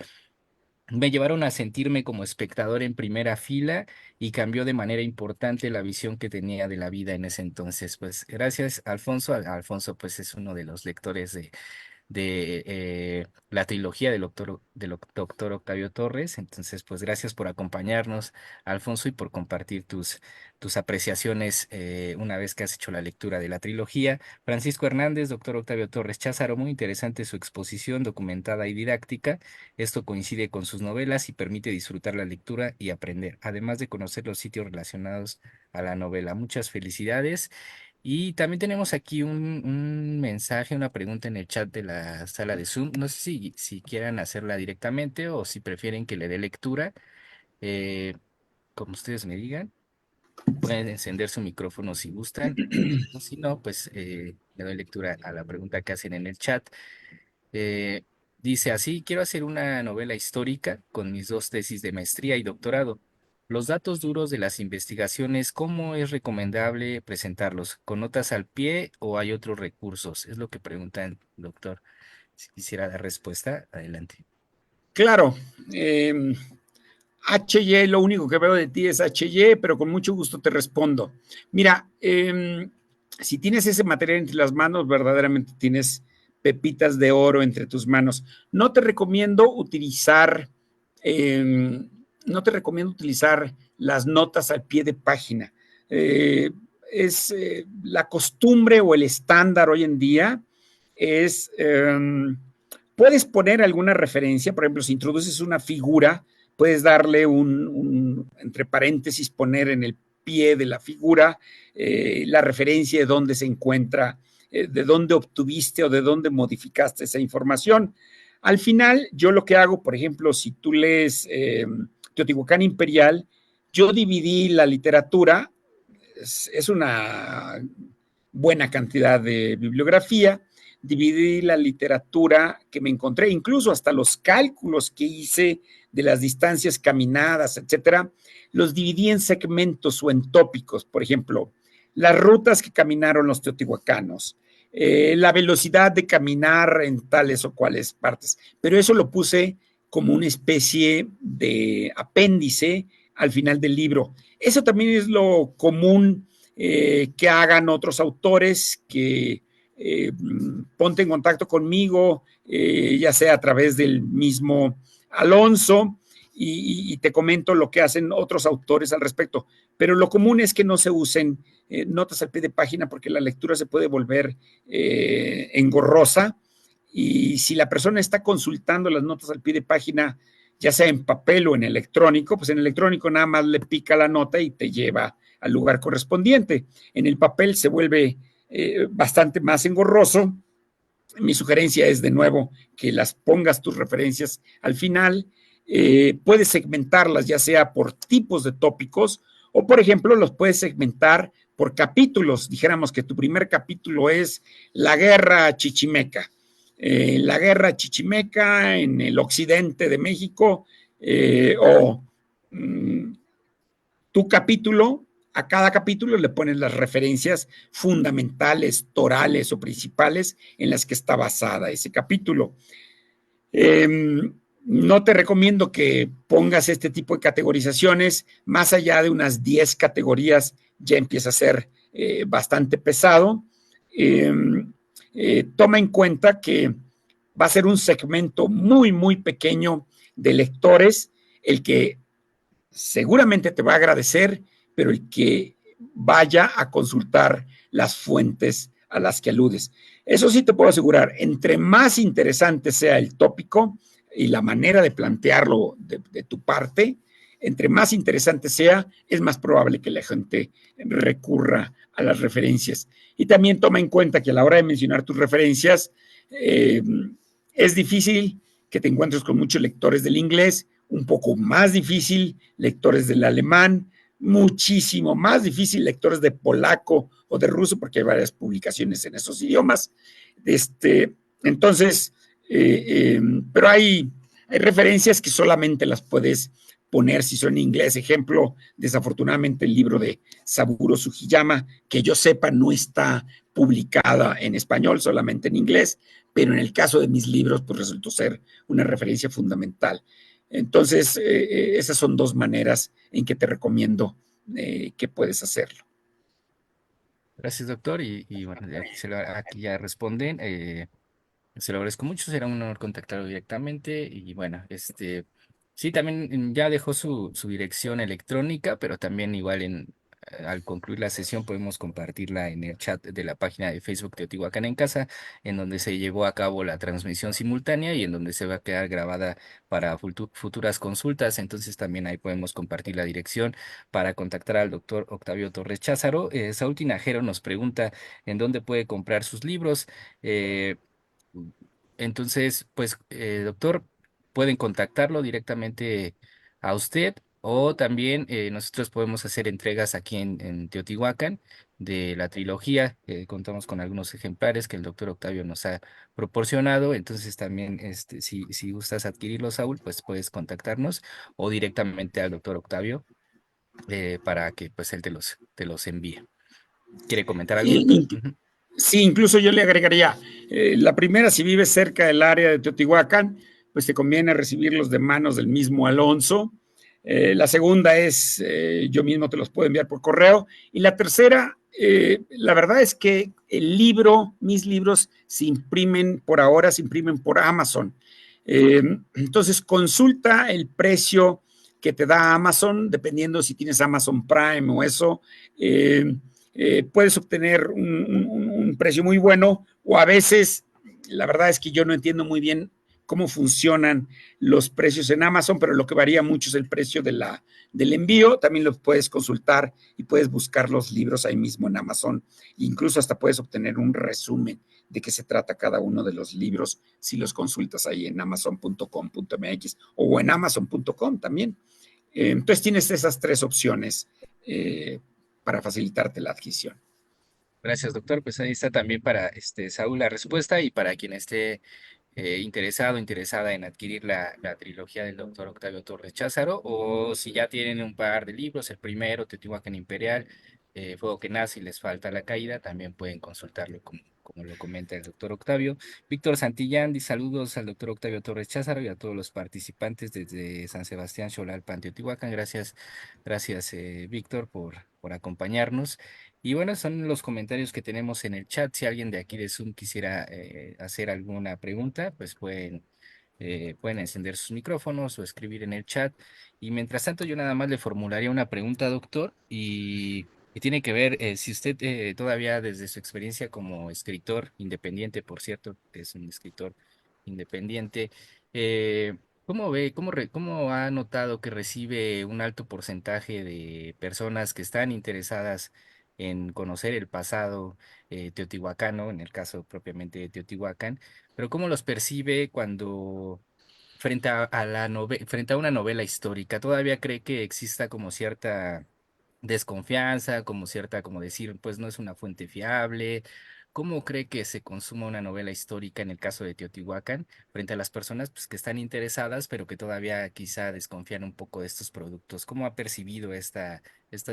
me llevaron a sentirme como espectador en primera fila y cambió de manera importante la visión que tenía de la vida en ese entonces. Pues gracias, Alfonso. Alfonso, pues es uno de los lectores de la trilogía del doctor Octavio Torres. Entonces, pues gracias por acompañarnos, Alfonso, y por compartir tus apreciaciones una vez que has hecho la lectura de la trilogía. Francisco Hernández, doctor Octavio Torres Cházaro, muy interesante su exposición documentada y didáctica. Esto coincide con sus novelas y permite disfrutar la lectura y aprender, además de conocer los sitios relacionados a la novela. Muchas felicidades. Y también tenemos aquí un mensaje, una pregunta en el chat de la sala de Zoom. No sé si quieran hacerla directamente o si prefieren que le dé lectura, eh, como ustedes me digan. Pueden encender su micrófono si gustan. O si no, pues le doy lectura a la pregunta que hacen en el chat. Eh, Dice así: quiero hacer una novela histórica con mis 2 tesis de maestría y doctorado. Los datos duros de las investigaciones, ¿cómo es recomendable presentarlos? ¿Con notas al pie o hay otros recursos? Es lo que preguntan, doctor. Si quisiera dar respuesta, adelante. Claro, HY, lo único que veo de ti es HY, pero con mucho gusto te respondo. Mira, si tienes ese material entre las manos, verdaderamente tienes pepitas de oro entre tus manos. No te recomiendo utilizar, no te recomiendo utilizar las notas al pie de página. Es la costumbre o el estándar hoy en día es, puedes poner alguna referencia, por ejemplo, si introduces una figura, puedes darle entre paréntesis, poner en el pie de la figura la referencia de dónde se encuentra, de dónde obtuviste o de dónde modificaste esa información. Al final, yo lo que hago, por ejemplo, si tú lees Teotihuacán Imperial, yo dividí la literatura es una buena cantidad de bibliografía. Dividí la literatura que me encontré, incluso hasta los cálculos que hice de las distancias caminadas, etcétera, los dividí en segmentos o en tópicos. Por ejemplo, las rutas que caminaron los teotihuacanos, la velocidad de caminar en tales o cuales partes. Pero eso lo puse como una especie de apéndice al final del libro. Eso también es lo común que hagan otros autores que ponte en contacto conmigo, ya sea a través del mismo Alonso, y te comento lo que hacen otros autores al respecto. Pero lo común es que no se usen notas al pie de página porque la lectura se puede volver engorrosa, y si la persona está consultando las notas al pie de página, ya sea en papel o en electrónico, pues en electrónico nada más le pica la nota y te lleva al lugar correspondiente. En el papel se vuelve bastante más engorroso. Mi sugerencia es de nuevo que las pongas tus referencias al final. Puedes segmentarlas ya sea por tipos de tópicos o, por ejemplo, los puedes segmentar por capítulos. Dijéramos que tu primer capítulo es la guerra chichimeca. La guerra chichimeca en el occidente de México, o tu capítulo, a cada capítulo le pones las referencias fundamentales, torales o principales en las que está basada ese capítulo. No te recomiendo que pongas este tipo de categorizaciones. Más allá de unas 10 categorías ya empieza a ser bastante pesado. Toma en cuenta que va a ser un segmento muy, muy pequeño de lectores el que seguramente te va a agradecer, pero el que vaya a consultar las fuentes a las que aludes. Eso sí te puedo asegurar, entre más interesante sea el tópico y la manera de plantearlo de tu parte, entre más interesante sea, es más probable que la gente recurra a las referencias. Y también toma en cuenta que a la hora de mencionar tus referencias, es difícil que te encuentres con muchos lectores del inglés, un poco más difícil lectores del alemán, muchísimo más difícil lectores de polaco o de ruso, porque hay varias publicaciones en esos idiomas. Entonces, pero hay referencias que solamente las puedes poner si son en inglés. Ejemplo, desafortunadamente el libro de Saburo Sugiyama, que yo sepa no está publicada en español, solamente en inglés, pero en el caso de mis libros, pues resultó ser una referencia fundamental. Entonces, esas son dos maneras en que te recomiendo que puedes hacerlo. Gracias, doctor. Y bueno, aquí ya responden. Se lo agradezco mucho, será un honor contactarlo directamente. Y bueno, sí, también ya dejó su dirección electrónica, pero también igual al concluir la sesión podemos compartirla en el chat de la página de Facebook Teotihuacán en Casa, en donde se llevó a cabo la transmisión simultánea y en donde se va a quedar grabada para futuras consultas. Entonces también ahí podemos compartir la dirección para contactar al doctor Octavio Torres Cházaro. Saúl Tinajero nos pregunta en dónde puede comprar sus libros. Eh, entonces, pues, doctor, pueden contactarlo directamente a usted o también nosotros podemos hacer entregas aquí en Teotihuacán de la trilogía. Contamos con algunos ejemplares que el doctor Octavio nos ha proporcionado. Entonces, también, si gustas adquirirlos, Saúl, pues puedes contactarnos o directamente al doctor Octavio para que pues él te los envíe. ¿Quiere comentar algo, doctor? Ujú. Sí, incluso yo le agregaría, la primera, si vives cerca del área de Teotihuacán, pues te conviene recibirlos de manos del mismo Alonso. La segunda es, yo mismo te los puedo enviar por correo. Y la tercera, la verdad es que mis libros se imprimen por ahora, se imprimen por Amazon. Entonces, consulta el precio que te da Amazon, dependiendo si tienes Amazon Prime o eso. Puedes obtener un precio muy bueno, o a veces, la verdad es que yo no entiendo muy bien cómo funcionan los precios en Amazon, pero lo que varía mucho es el precio del envío. También lo puedes consultar y puedes buscar los libros ahí mismo en Amazon. Incluso hasta puedes obtener un resumen de qué se trata cada uno de los libros si los consultas ahí en amazon.com.mx o en amazon.com también. Entonces tienes esas tres opciones. para facilitarte la adquisición. Gracias, doctor. Pues ahí está también para Saúl la respuesta y para quien esté interesado, interesada en adquirir la trilogía del doctor Octavio Torres Cházaro, o si ya tienen un par de libros, el primero, Teotihuacán Imperial, Fuego que nace y les falta la caída, también pueden consultarlo como lo comenta el doctor Octavio. Víctor Santillán, saludos al doctor Octavio Torres Cházaro y a todos los participantes desde San Sebastián, Xolalpan, Teotihuacán. Gracias, gracias, Víctor, por acompañarnos. Y bueno, son los comentarios que tenemos en el chat. Si alguien de aquí de Zoom quisiera hacer alguna pregunta, pues pueden encender sus micrófonos o escribir en el chat. Y mientras tanto, yo nada más le formularía una pregunta, doctor, y tiene que ver si usted todavía desde su experiencia como escritor independiente, por cierto, es un escritor independiente, ¿cómo ve, cómo ha notado que recibe un alto porcentaje de personas que están interesadas en conocer el pasado teotihuacano, en el caso propiamente de Teotihuacán, pero cómo los percibe cuando frente a una novela histórica? ¿Todavía cree que exista como cierta desconfianza, como cierta, como decir, pues no es una fuente fiable? ¿Cómo cree que se consuma una novela histórica en el caso de Teotihuacán frente a las personas pues, que están interesadas, pero que todavía quizá desconfían un poco de estos productos? ¿Cómo ha percibido esta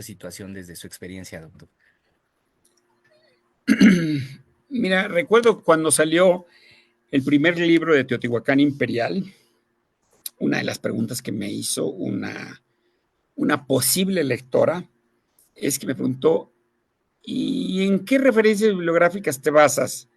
situación desde su experiencia, doctor? Mira, recuerdo cuando salió el primer libro de Teotihuacán Imperial, una de las preguntas que me hizo una posible lectora es que me preguntó, ¿y en qué referencias bibliográficas te basas?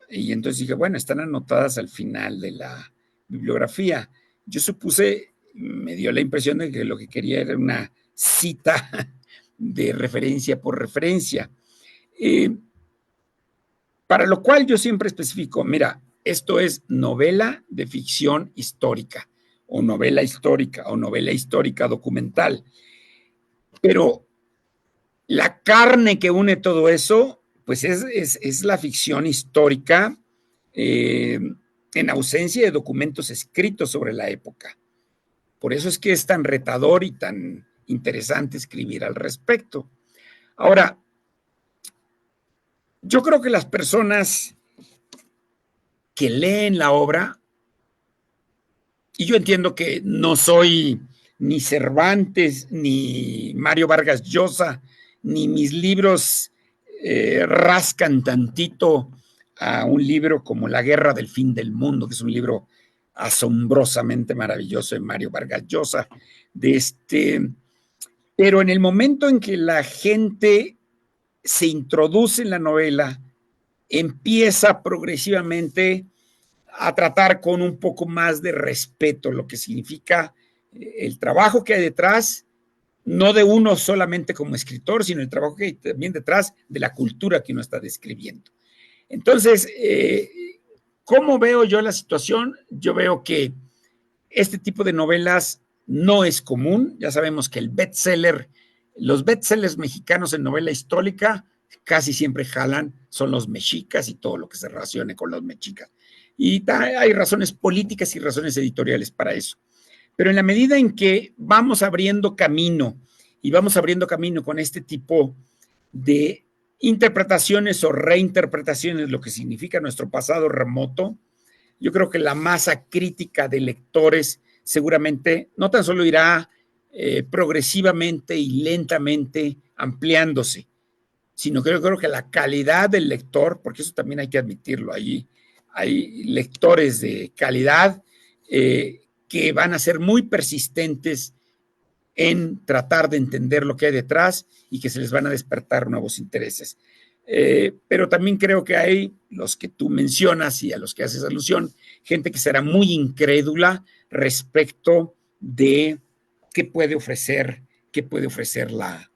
Y entonces dije, bueno, están anotadas al final de la bibliografía. Yo supuse, me dio la impresión de que lo que quería era una cita de referencia por referencia. Eh, para lo cual yo siempre especifico, mira, esto es novela de ficción histórica, o novela histórica documental. Pero la carne que une todo eso, pues es la ficción histórica eh, en ausencia de documentos escritos sobre la época. Por eso es que es tan retador y tan interesante escribir al respecto. Ahora, yo creo que las personas que leen la obra, y yo entiendo que no soy ni Cervantes, ni Mario Vargas Llosa, ni mis libros rascan tantito a un libro como La Guerra del Fin del Mundo, que es un libro asombrosamente maravilloso de Mario Vargas Llosa. Pero en el momento en que la gente se introduce en la novela, empieza progresivamente a tratar con un poco más de respeto lo que significa el trabajo que hay detrás, no de uno solamente como escritor, sino el trabajo que hay también detrás de la cultura que uno está describiendo. Entonces, ¿cómo veo yo la situación? Yo veo que este tipo de novelas no es común. Ya sabemos que los bestsellers mexicanos en novela histórica casi siempre jalan, son los mexicas y todo lo que se relacione con los mexicas. Y hay razones políticas y razones editoriales para eso. Pero en la medida en que vamos abriendo camino y vamos abriendo camino con este tipo de interpretaciones o reinterpretaciones, lo que significa nuestro pasado remoto, yo creo que la masa crítica de lectores seguramente no tan solo irá progresivamente y lentamente ampliándose, sino que yo creo que la calidad del lector, porque eso también hay que admitirlo, hay lectores de calidad que van a ser muy persistentes en tratar de entender lo que hay detrás y que se les van a despertar nuevos intereses. Pero también creo que hay los que tú mencionas y a los que haces alusión, gente que será muy incrédula respecto de qué puede ofrecer la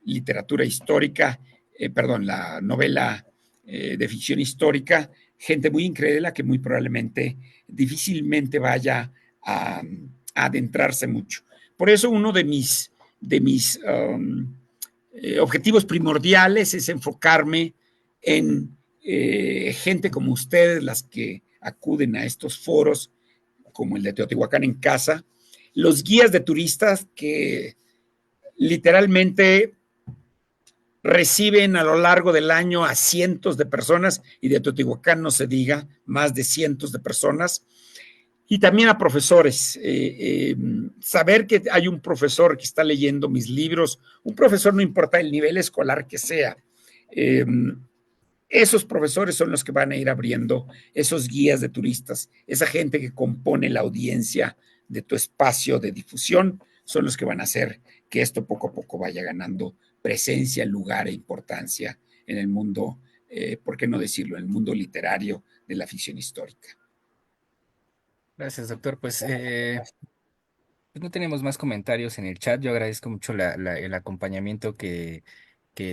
literatura histórica, perdón, la novela de ficción histórica, gente muy incrédula que muy probablemente difícilmente vaya a adentrarse mucho. Por eso uno de mis objetivos primordiales es enfocarme en gente como ustedes, las que acuden a estos foros, como el de Teotihuacán en Casa, los guías de turistas que literalmente reciben a lo largo del año a cientos de personas, y de Teotihuacán no se diga, más de cientos de personas, y también a profesores. Saber que hay un profesor que está leyendo mis libros, un profesor no importa el nivel escolar que sea, eh, esos profesores son los que van a ir abriendo esos guías de turistas, esa gente que compone la audiencia de tu espacio de difusión, son los que van a hacer que esto poco a poco vaya ganando presencia, lugar e importancia en el mundo, ¿por qué no decirlo?, en el mundo literario de la ficción histórica. Gracias, doctor. Pues no tenemos más comentarios en el chat. Yo agradezco mucho el acompañamiento que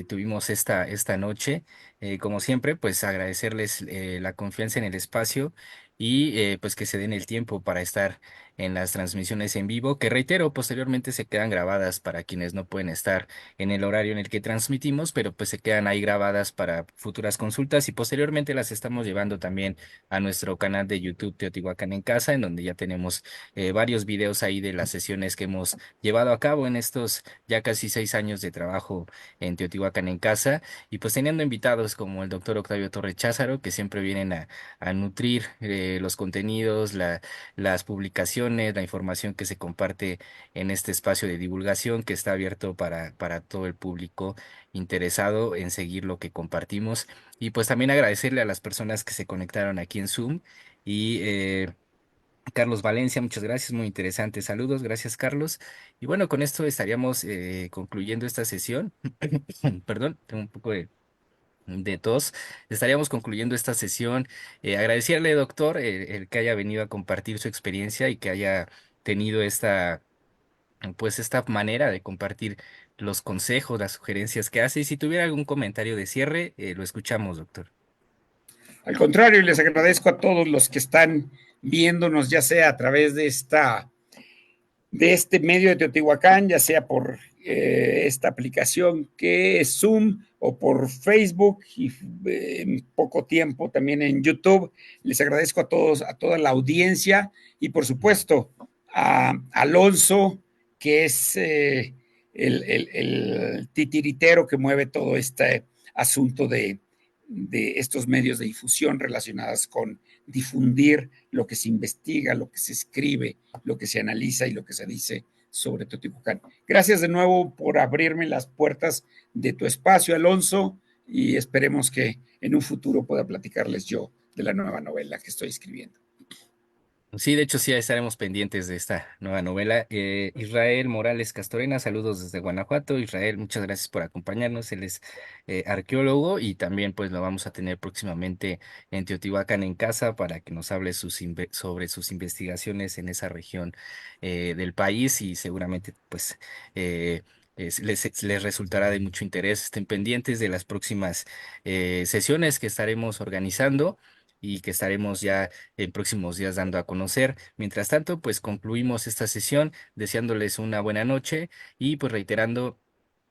tuvimos esta noche. Como siempre, pues agradecerles la confianza en el espacio y pues que se den el tiempo para estar en las transmisiones en vivo, que reitero, posteriormente se quedan grabadas para quienes no pueden estar en el horario en el que transmitimos, pero pues se quedan ahí grabadas para futuras consultas y posteriormente las estamos llevando también a nuestro canal de YouTube Teotihuacán en Casa, en donde ya tenemos varios videos ahí de las sesiones que hemos llevado a cabo en estos ya casi 6 años de trabajo en Teotihuacán en Casa, y pues teniendo invitados como el doctor Octavio Torre Cházaro, que siempre vienen a nutrir los contenidos, las publicaciones, la información que se comparte en este espacio de divulgación que está abierto para todo el público interesado en seguir lo que compartimos. Y pues también agradecerle a las personas que se conectaron aquí en Zoom y Carlos Valencia, muchas gracias, muy interesante. Saludos, gracias Carlos. Y bueno, con esto estaríamos concluyendo esta sesión. Perdón, tengo un poco de tos. Estaríamos concluyendo esta sesión. Agradecerle, doctor, el que haya venido a compartir su experiencia y que haya tenido pues esta manera de compartir los consejos, las sugerencias que hace. Y si tuviera algún comentario de cierre, lo escuchamos, doctor. Al contrario, les agradezco a todos los que están viéndonos, ya sea a través de este medio de Teotihuacán, ya sea por esta aplicación que es Zoom o por Facebook y en poco tiempo también en YouTube. Les agradezco a todos, a toda la audiencia y por supuesto a Alonso, que es el titiritero que mueve todo este asunto de estos medios de difusión relacionados con difundir lo que se investiga, lo que se escribe, lo que se analiza y lo que se dice sobre Teotihuacán. Gracias de nuevo por abrirme las puertas de tu espacio, Alonso, y esperemos que en un futuro pueda platicarles yo de la nueva novela que estoy escribiendo. Sí, de hecho sí estaremos pendientes de esta nueva novela. Israel Morales Castorena, saludos desde Guanajuato. Israel, muchas gracias por acompañarnos. Él es arqueólogo y también pues lo vamos a tener próximamente en Teotihuacán en Casa para que nos hable sobre sus investigaciones en esa región del país y seguramente pues les resultará de mucho interés. Estén pendientes de las próximas sesiones que estaremos organizando y que estaremos ya en próximos días dando a conocer. Mientras tanto, pues concluimos esta sesión deseándoles una buena noche y pues reiterando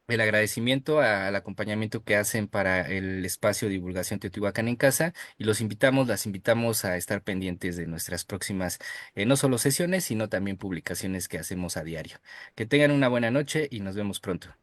el agradecimiento al acompañamiento que hacen para el espacio de divulgación Teotihuacán en Casa y las invitamos a estar pendientes de nuestras próximas, no solo sesiones, sino también publicaciones que hacemos a diario. Que tengan una buena noche y nos vemos pronto.